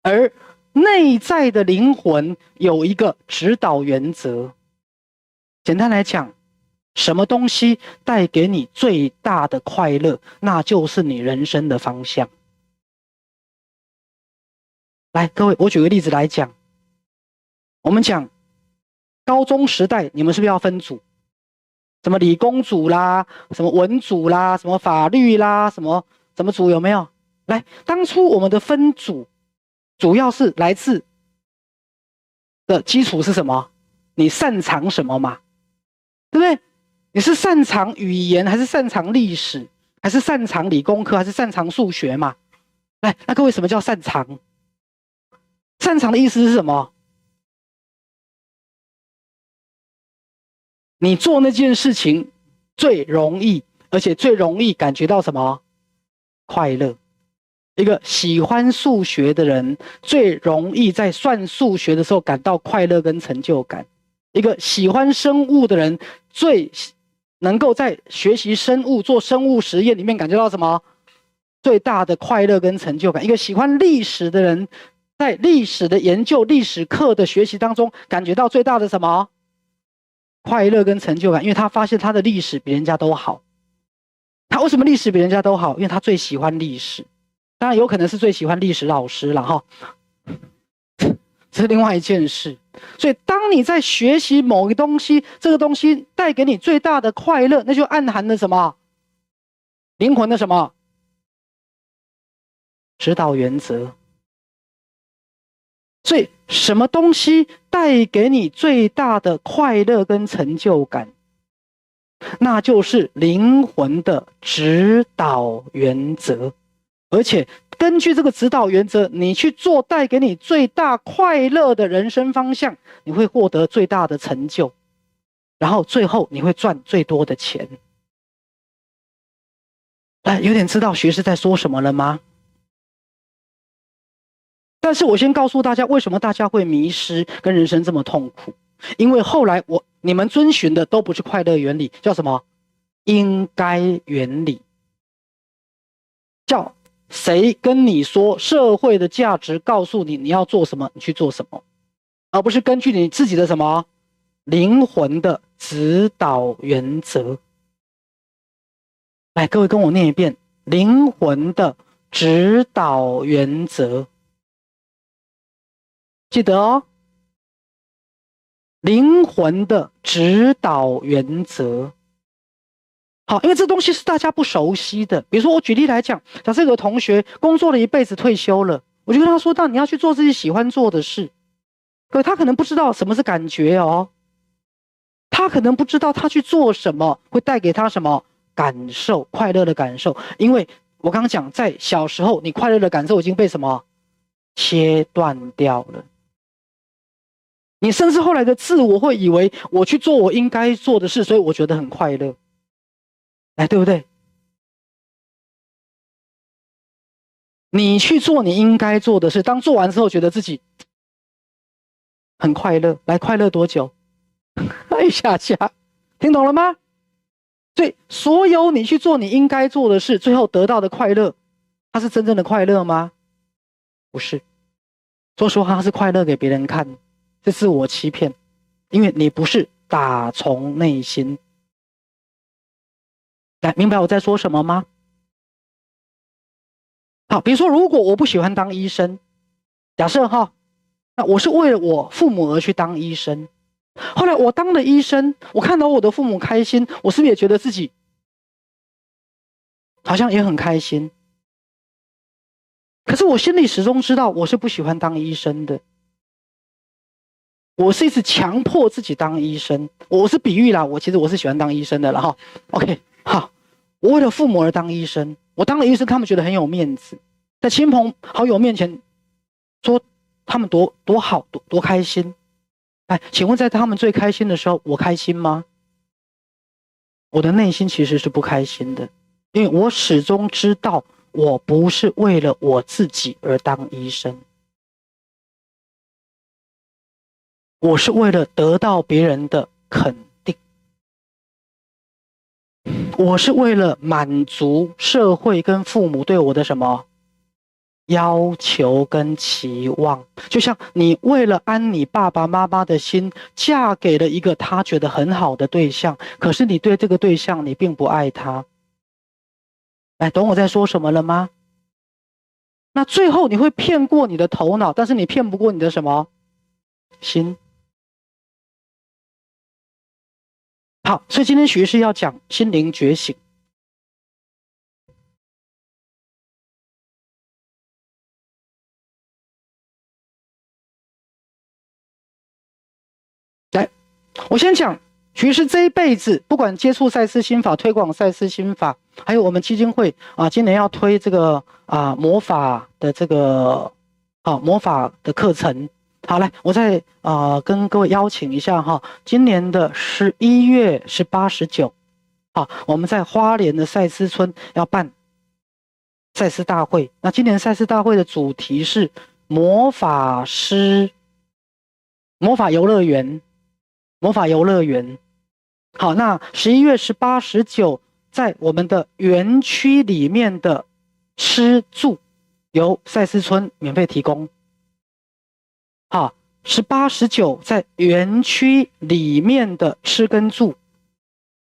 而内在的灵魂有一个指导原则。简单来讲，什么东西带给你最大的快乐，那就是你人生的方向。来，各位，我举个例子来讲。我们讲高中时代，你们是不是要分组？什么理工组啦，什么文组啦，什么法律啦，什么组有没有？来，当初我们的分组主要是来自的基础是什么？你擅长什么嘛？对不对？你是擅长语言，还是擅长历史，还是擅长理工科，还是擅长数学嘛？来，那各位，什么叫擅长？擅长的意思是什么？你做那件事情最容易，而且最容易感觉到什么？快乐。一个喜欢数学的人，最容易在算数学的时候感到快乐跟成就感。一个喜欢生物的人，最能够在学习生物、做生物实验里面感觉到什么？最大的快乐跟成就感。一个喜欢历史的人，在历史的研究、历史课的学习当中，感觉到最大的什么？快乐跟成就感。因为他发现他的历史比人家都好。他为什么历史比人家都好？因为他最喜欢历史。当然有可能是最喜欢历史老师了哈，这是另外一件事。所以当你在学习某个东西，这个东西带给你最大的快乐，那就暗含了什么？灵魂的什么？指导原则。所以什么东西带给你最大的快乐跟成就感？那就是灵魂的指导原则。而且根据这个指导原则，你去做带给你最大快乐的人生方向，你会获得最大的成就，然后最后你会赚最多的钱。有点知道学士在说什么了吗？但是我先告诉大家，为什么大家会迷失，跟人生这么痛苦。因为后来你们遵循的都不是快乐原理，叫什么？应该原理。叫谁跟你说社会的价值告诉你你要做什么，你去做什么，而不是根据你自己的什么灵魂的指导原则。来，各位跟我念一遍：灵魂的指导原则。记得哦，灵魂的指导原则。好，因为这东西是大家不熟悉的。比如说，我举例来讲，假设有个同学工作了一辈子退休了，我就跟他说到，你要去做自己喜欢做的事。可他可能不知道什么是感觉哦，他可能不知道他去做什么会带给他什么感受，快乐的感受。因为我刚刚讲，在小时候，你快乐的感受已经被什么切断掉了。你甚至后来的自我会以为我去做我应该做的事，所以我觉得很快乐。哎，对不对？你去做你应该做的事，当做完之后觉得自己很快乐，来，快乐多久？一下下，听懂了吗？所以所有你去做你应该做的事，最后得到的快乐，它是真正的快乐吗？不是。说实话，它是快乐给别人看，是自我欺骗，因为你不是打从内心。来，明白我在说什么吗？好，比如说，如果我不喜欢当医生，假设哈，那我是为了我父母而去当医生。后来我当了医生，我看到我的父母开心，我是不是也觉得自己好像也很开心？可是我心里始终知道，我是不喜欢当医生的。我是一直强迫自己当医生，我是比喻啦，其实我是喜欢当医生的了哈。OK， 好，我为了父母而当医生，我当了医生，他们觉得很有面子，在亲朋好友面前说他们多好，多开心。哎，请问在他们最开心的时候，我开心吗？我的内心其实是不开心的，因为我始终知道，我不是为了我自己而当医生。我是为了得到别人的肯定，我是为了满足社会跟父母对我的什么要求跟期望。就像你为了安你爸爸妈妈的心，嫁给了一个他觉得很好的对象，可是你对这个对象你并不爱他。哎，懂我在说什么了吗？那最后你会骗过你的头脑，但是你骗不过你的什么心。好，所以今天徐师要讲心灵觉醒。来，我先讲徐师这一辈子，不管接触赛斯心法、推广赛斯心法，还有我们基金会啊，今年要推这个魔法的这个魔法的课程。好，来，我再跟各位邀请一下哈，今年的11月18、19，我们在花莲的赛斯村要办赛斯大会。那今年赛斯大会的主题是魔法游乐园。好，那11月18、19，在我们的园区里面的吃住由赛斯村免费提供。好，18、19在园区里面的吃跟住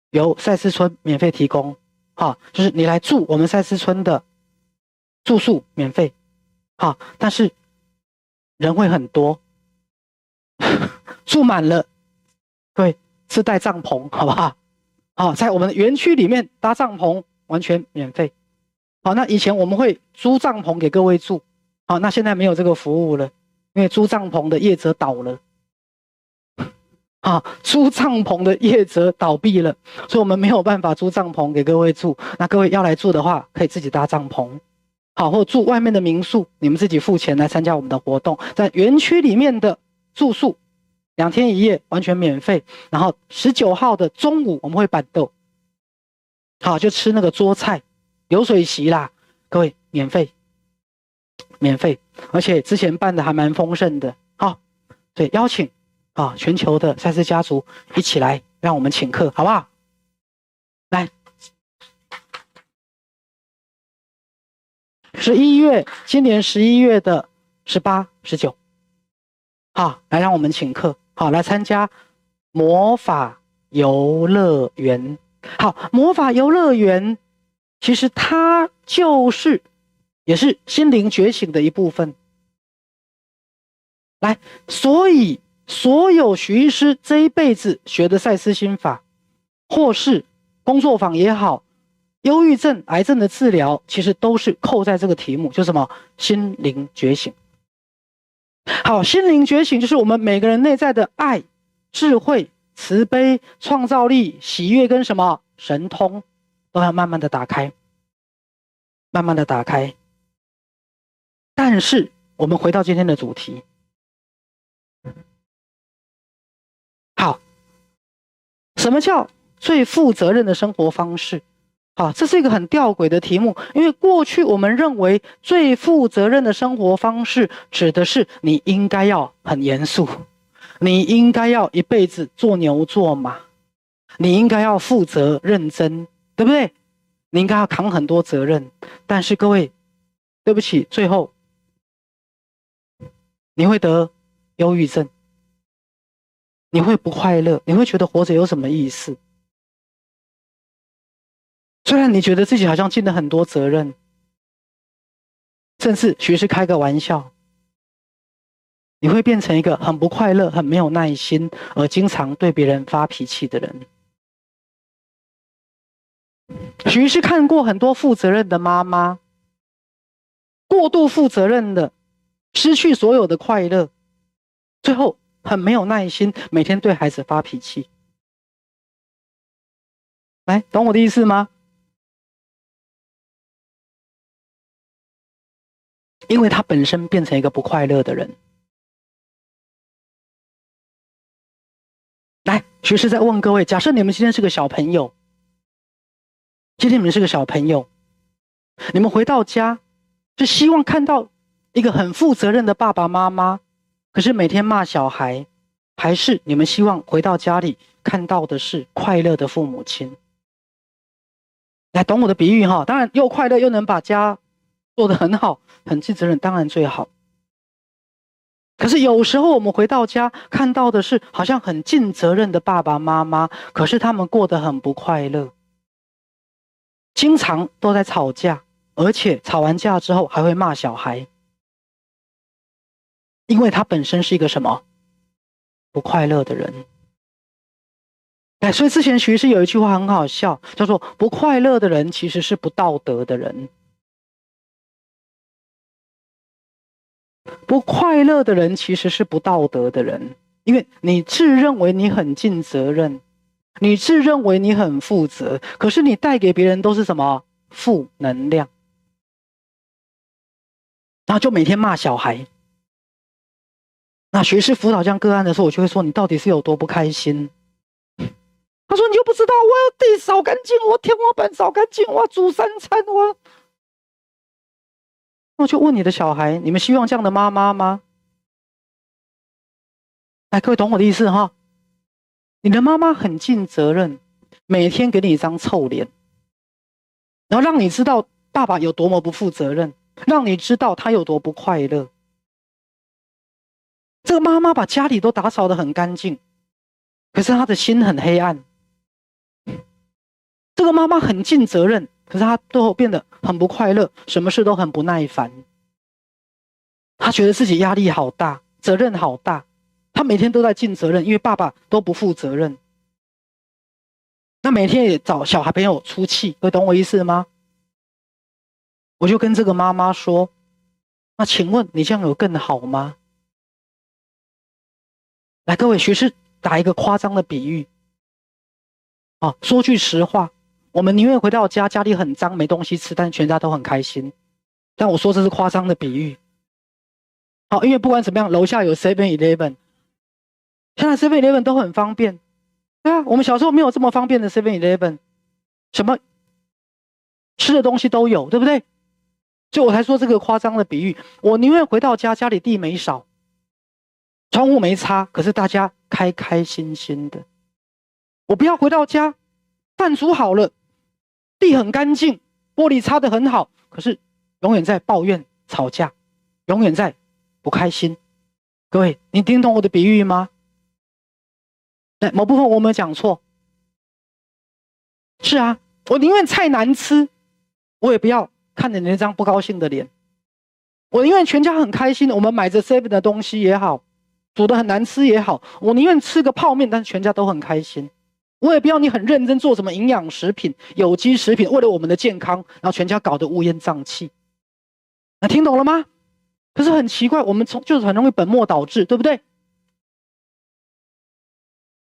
由赛斯村免费提供。好，就是你来住我们赛斯村的住宿免费。好，但是人会很多，住满了，各位是带帐篷，好不好？好，在我们的园区里面搭帐篷完全免费。好，那以前我们会租帐篷给各位住，好，那现在没有这个服务了，因为租帐篷的业者倒了。租帐篷的业者倒闭了，所以我们没有办法租帐篷给各位住。那各位要来住的话，可以自己搭帐篷，好，或住外面的民宿，你们自己付钱来参加我们的活动。在园区里面的住宿2天1夜完全免费。然后19号的中午我们会板豆，好，就吃那个桌菜，流水席啦，各位免费，而且之前办的还蛮丰盛的。好，所以邀请啊，全球的赛斯家族一起来，让我们请客，好不好？来今年11月的18、19，好，来让我们请客，好，来参加魔法游乐园。好，魔法游乐园其实它也是心灵觉醒的一部分。来，所以所有徐医师这一辈子学的赛斯心法，或是工作坊也好，忧郁症、癌症的治疗，其实都是扣在这个题目，就是什么？心灵觉醒。好，心灵觉醒就是我们每个人内在的爱、智慧、慈悲、创造力、喜悦跟什么神通，都要慢慢的打开，慢慢的打开。但是我们回到今天的主题，好，什么叫最负责任的生活方式？好，这是一个很吊诡的题目，因为过去我们认为最负责任的生活方式指的是你应该要很严肃，你应该要一辈子做牛做马，你应该要负责认真，对不对？你应该要扛很多责任。但是各位，对不起，最后你会得忧郁症，你会不快乐，你会觉得活着有什么意思？虽然你觉得自己好像尽了很多责任，甚至许是开个玩笑，你会变成一个很不快乐、很没有耐心，而经常对别人发脾气的人。许是看过很多负责任的妈妈，过度负责任的，失去所有的快乐，最后很没有耐心，每天对孩子发脾气。来，懂我的意思吗？因为他本身变成一个不快乐的人。来，徐师在问各位，假设你们今天是个小朋友，你们回到家，是希望看到一个很负责任的爸爸妈妈，可是每天骂小孩，还是你们希望回到家里看到的是快乐的父母亲？来，懂我的比喻哈？当然，又快乐又能把家做得很好，很尽责任，当然最好。可是有时候我们回到家看到的是好像很尽责任的爸爸妈妈，可是他们过得很不快乐，经常都在吵架，而且吵完架之后还会骂小孩，因为他本身是一个什么不快乐的人。哎，所以之前徐师有一句话很好笑，叫做不快乐的人其实是不道德的人。不快乐的人其实是不道德的人，因为你自认为你很尽责任，你自认为你很负责，可是你带给别人都是什么负能量，然后就每天骂小孩。那学士辅导这样个案的时候，我就会说你到底是有多不开心？他说你又不知道，我要地扫干净，我天花板扫干净，我要煮3餐，我就问你的小孩，你们希望这样的妈妈吗？哎，各位懂我的意思哈？你的妈妈很尽责任，每天给你一张臭脸，然后让你知道爸爸有多么不负责任，让你知道他有多不快乐。这个妈妈把家里都打扫得很干净，可是她的心很黑暗。这个妈妈很尽责任，可是她最后变得很不快乐，什么事都很不耐烦。她觉得自己压力好大，责任好大，她每天都在尽责任，因为爸爸都不负责任。那每天也找小孩朋友出气，会懂我意思吗？我就跟这个妈妈说，那请问你这样有更好吗？来，各位学士打一个夸张的比喻。说句实话，我们宁愿回到家，家里很脏，没东西吃，但全家都很开心。但我说这是夸张的比喻。因为不管怎么样，楼下有 7-Eleven， 现在 7-Eleven 都很方便。对啊，我们小时候没有这么方便的 7-Eleven， 什么吃的东西都有，对不对？所以我才说这个夸张的比喻。我宁愿回到家，家里地没扫，窗户没擦，可是大家开开心心的。我不要回到家，饭煮好了，地很干净，玻璃擦得很好，可是永远在抱怨、吵架，永远在不开心。各位，你听懂我的比喻吗？某部分我有没有讲错？是啊，我宁愿菜难吃，我也不要看着你那张不高兴的脸。我宁愿全家很开心，我们买着 7的东西也好，煮得很难吃也好，我宁愿吃个泡面，但是全家都很开心。我也不要你很认真做什么营养食品、有机食品，为了我们的健康，然后全家搞得乌烟瘴气。那听懂了吗？可是很奇怪，我们就是很容易本末倒置，对不对？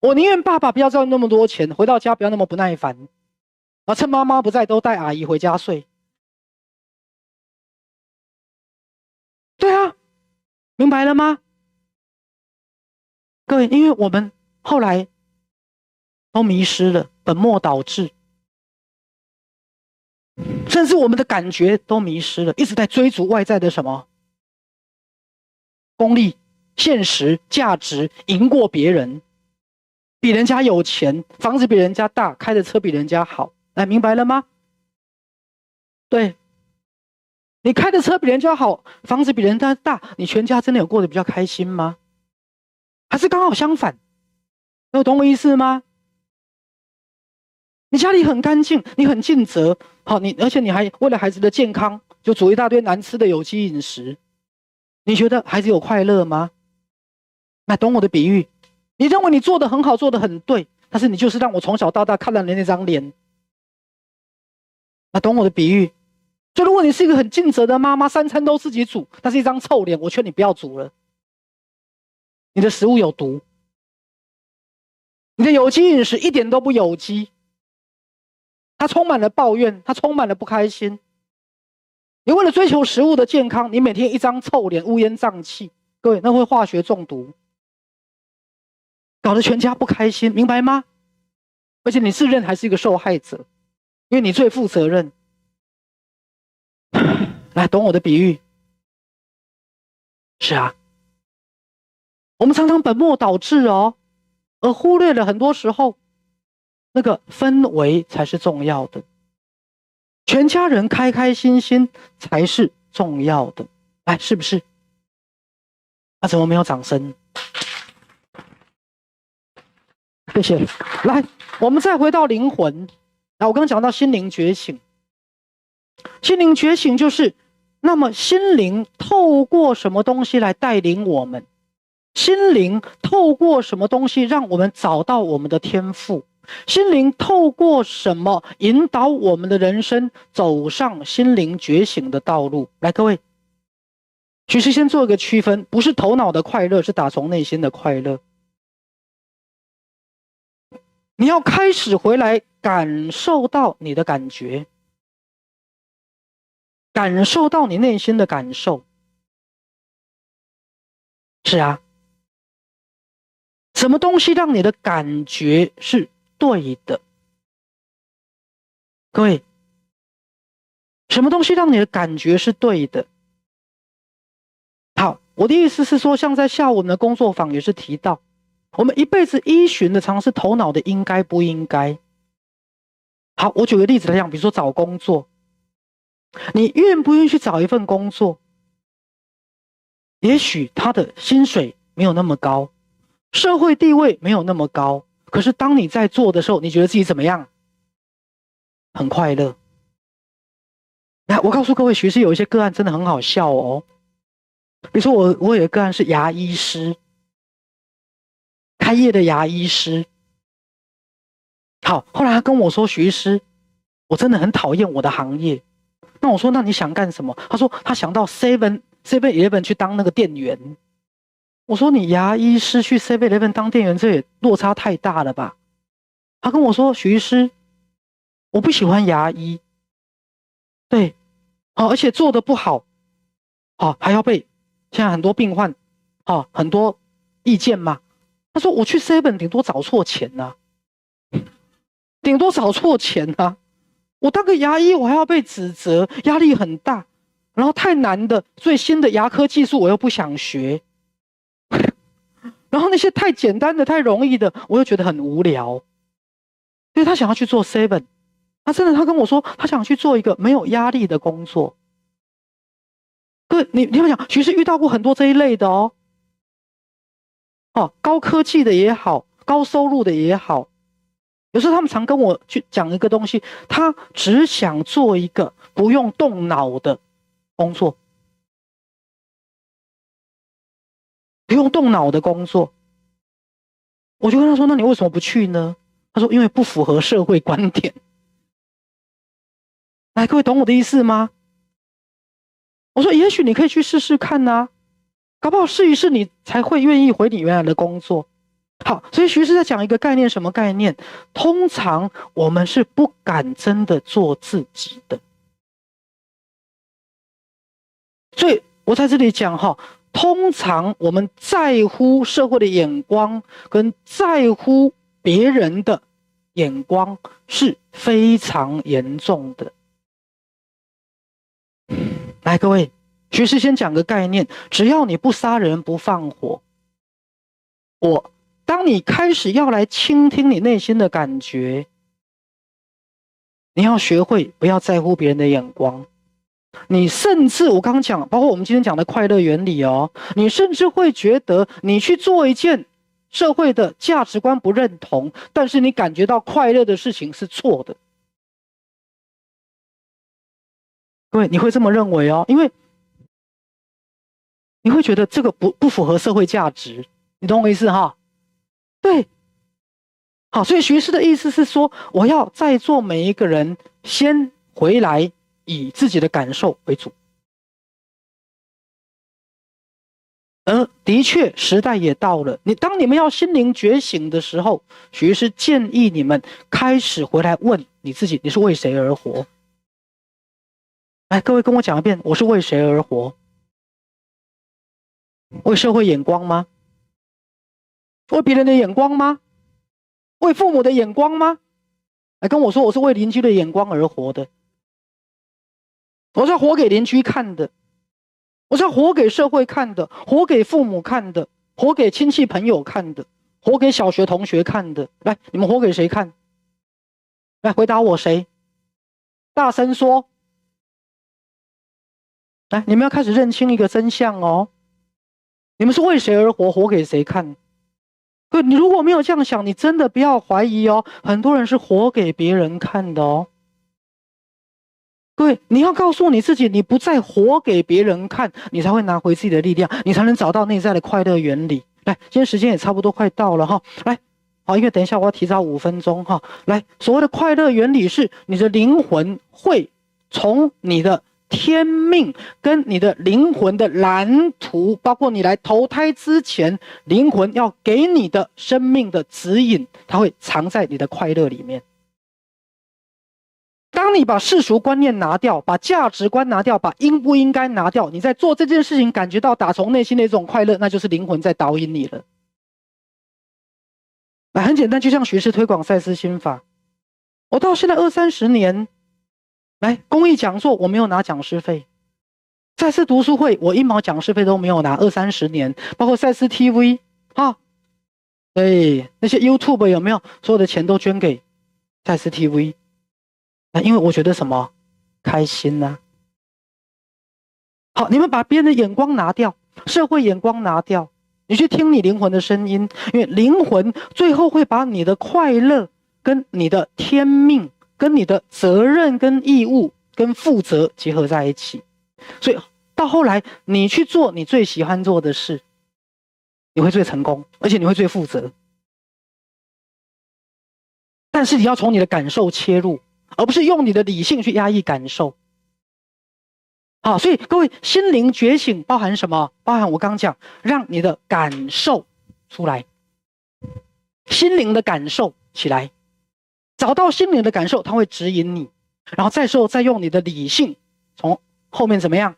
我宁愿爸爸不要赚那么多钱，回到家不要那么不耐烦，然后趁妈妈不在都带阿姨回家睡。对啊，明白了吗？各位，因为我们后来都迷失了，本末倒置，甚至我们的感觉都迷失了，一直在追逐外在的什么功利、现实、价值，赢过别人，比人家有钱，房子比人家大，开的车比人家好。来，明白了吗？对，你开的车比人家好，房子比人家大，你全家真的有过得比较开心吗？还是刚好相反？有懂我意思吗？你家里很干净，你很尽责，好，而且你还为了孩子的健康，就煮一大堆难吃的有机饮食，你觉得孩子有快乐吗？那懂我的比喻？你认为你做得很好，做得很对，但是你就是让我从小到大看到你那张脸。那懂我的比喻？就如果你是一个很尽责的妈妈，三餐都自己煮，但是一张臭脸，我劝你不要煮了。你的食物有毒，你的有机饮食一点都不有机，它充满了抱怨，它充满了不开心。你为了追求食物的健康，你每天一张臭脸，乌烟瘴气，各位，那会化学中毒，搞得全家不开心，明白吗？而且你自认还是一个受害者，因为你最负责任。来，懂我的比喻？是啊，我们常常本末倒置哦，而忽略了很多时候那个氛围才是重要的，全家人开开心心才是重要的。来，是不是？那怎么没有掌声？谢谢。来，我们再回到灵魂。我刚刚讲到心灵觉醒，心灵觉醒就是，那么心灵透过什么东西来带领我们？心灵透过什么东西让我们找到我们的天赋？心灵透过什么引导我们的人生走上心灵觉醒的道路？来，各位，其实先做一个区分，不是头脑的快乐，是打从内心的快乐。你要开始回来感受到你的感觉，感受到你内心的感受。是啊，什么东西让你的感觉是对的？各位，什么东西让你的感觉是对的？好，我的意思是说，像在下午我们的工作坊也是提到，我们一辈子依循的常是头脑的应该不应该。好，我举个例子来讲，比如说找工作，你愿不愿意去找一份工作？也许他的薪水没有那么高，社会地位没有那么高，可是当你在做的时候，你觉得自己怎么样？很快乐。那我告诉各位，其实有一些个案真的很好笑哦。比如说我有一个个案是牙医师，开业的牙医师。好，后来他跟我说，徐医师，我真的很讨厌我的行业。那我说，那你想干什么？他说他想到 Seven-Eleven 去当那个店员。我说你牙医师去 Seven-Eleven 当店员，这也落差太大了吧？他跟我说，徐医师，我不喜欢牙医。对，而且做得不好，还要被现在很多病患，很多意见嘛。他说我去 Seven 顶多找错钱啊，顶多找错钱啊。我当个牙医，我还要被指责，压力很大，然后太难的最新的牙科技术我又不想学。然后那些太简单的、太容易的，我又觉得很无聊。所以他想要去做 7，他跟我说，他想去做一个没有压力的工作。各位，你要讲，其实遇到过很多这一类的哦。高科技的也好，高收入的也好，有时候他们常跟我去讲一个东西，他只想做一个不用动脑的工作。不用动脑的工作，我就跟他说：“那你为什么不去呢？”他说：“因为不符合社会观点。”来，各位懂我的意思吗？我说：“也许你可以去试试看啊，搞不好试一试，你才会愿意回你原来的工作。”好，所以徐师在讲一个概念，什么概念？通常我们是不敢真的做自己的，所以我在这里讲哈。通常我们在乎社会的眼光，跟在乎别人的眼光是非常严重的。来，各位，徐师先讲个概念：只要你不杀人、不放火，当你开始要来倾听你内心的感觉，你要学会不要在乎别人的眼光。你甚至我刚刚讲，包括我们今天讲的快乐原理哦，你甚至会觉得你去做一件社会的价值观不认同，但是你感觉到快乐的事情是错的。各位，你会这么认为哦，因为你会觉得这个不符合社会价值，你懂我意思哈？对，好，所以徐师的意思是说，我要在座每一个人先回来。以自己的感受为主，而的确时代也到了，当你们要心灵觉醒的时候，徐师建议你们开始回来问你自己，你是为谁而活？来，各位跟我讲一遍，我是为谁而活？为社会眼光吗？为别人的眼光吗？为父母的眼光吗？来跟我说，我是为邻居的眼光而活的。我是要活给邻居看的，我是要活给社会看的，活给父母看的，活给亲戚朋友看的，活给小学同学看的。来，你们活给谁看？来，回答我谁？大声说！来，你们要开始认清一个真相哦，你们是为谁而活，活给谁看？对，你如果没有这样想，你真的不要怀疑哦，很多人是活给别人看的哦。各位，你要告诉你自己，你不再活给别人看，你才会拿回自己的力量，你才能找到内在的快乐原理。来，今天时间也差不多快到了哈，来，好，因为等一下我要提早5分钟哈。来，所谓的快乐原理是，你的灵魂会从你的天命跟你的灵魂的蓝图，包括你来投胎之前，灵魂要给你的生命的指引，它会藏在你的快乐里面。当你把世俗观念拿掉，把价值观拿掉，把应不应该拿掉，你在做这件事情感觉到打从内心的一种快乐，那就是灵魂在导引你了。很简单，就像学士推广赛斯心法，我到现在20-30年，来公益讲座我没有拿讲师费，赛斯读书会我1毛讲师费都没有拿，20-30年，包括赛斯 TV 啊，对，那些 YouTube 有没有所有的钱都捐给赛斯 TV。因为我觉得什么开心呢？好，你们把别人的眼光拿掉，社会眼光拿掉，你去听你灵魂的声音，因为灵魂最后会把你的快乐跟你的天命跟你的责任跟义务跟负责结合在一起，所以到后来你去做你最喜欢做的事，你会最成功，而且你会最负责。但是你要从你的感受切入，而不是用你的理性去压抑感受。好，所以各位，心灵觉醒包含什么？包含我刚讲，让你的感受出来，心灵的感受起来，找到心灵的感受，它会指引你，然后再用你的理性从后面怎么样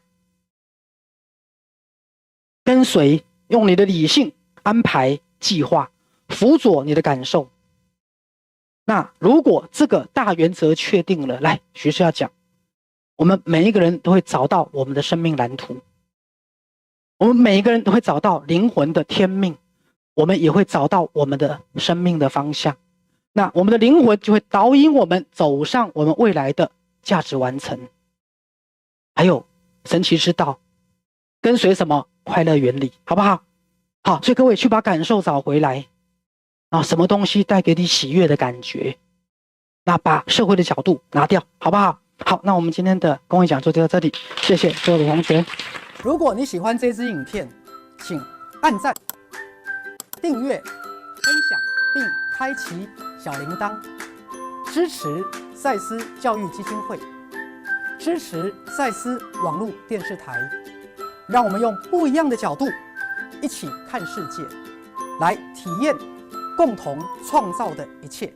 跟随，用你的理性安排计划，辅佐你的感受。那如果这个大原则确定了，来，徐师要讲，我们每一个人都会找到我们的生命蓝图，我们每一个人都会找到灵魂的天命，我们也会找到我们的生命的方向。那我们的灵魂就会导引我们走上我们未来的价值完成。还有神奇之道，跟随什么快乐原理，好不好？好，所以各位去把感受找回来啊，什么东西带给你喜悦的感觉？那把社会的角度拿掉，好不好？好，那我们今天的公益讲座就到这里，谢谢所有的同学。如果你喜欢这支影片，请按赞、订阅、分享并开启小铃铛，支持赛斯教育基金会，支持赛斯网络电视台，让我们用不一样的角度一起看世界，来体验共同创造的一切。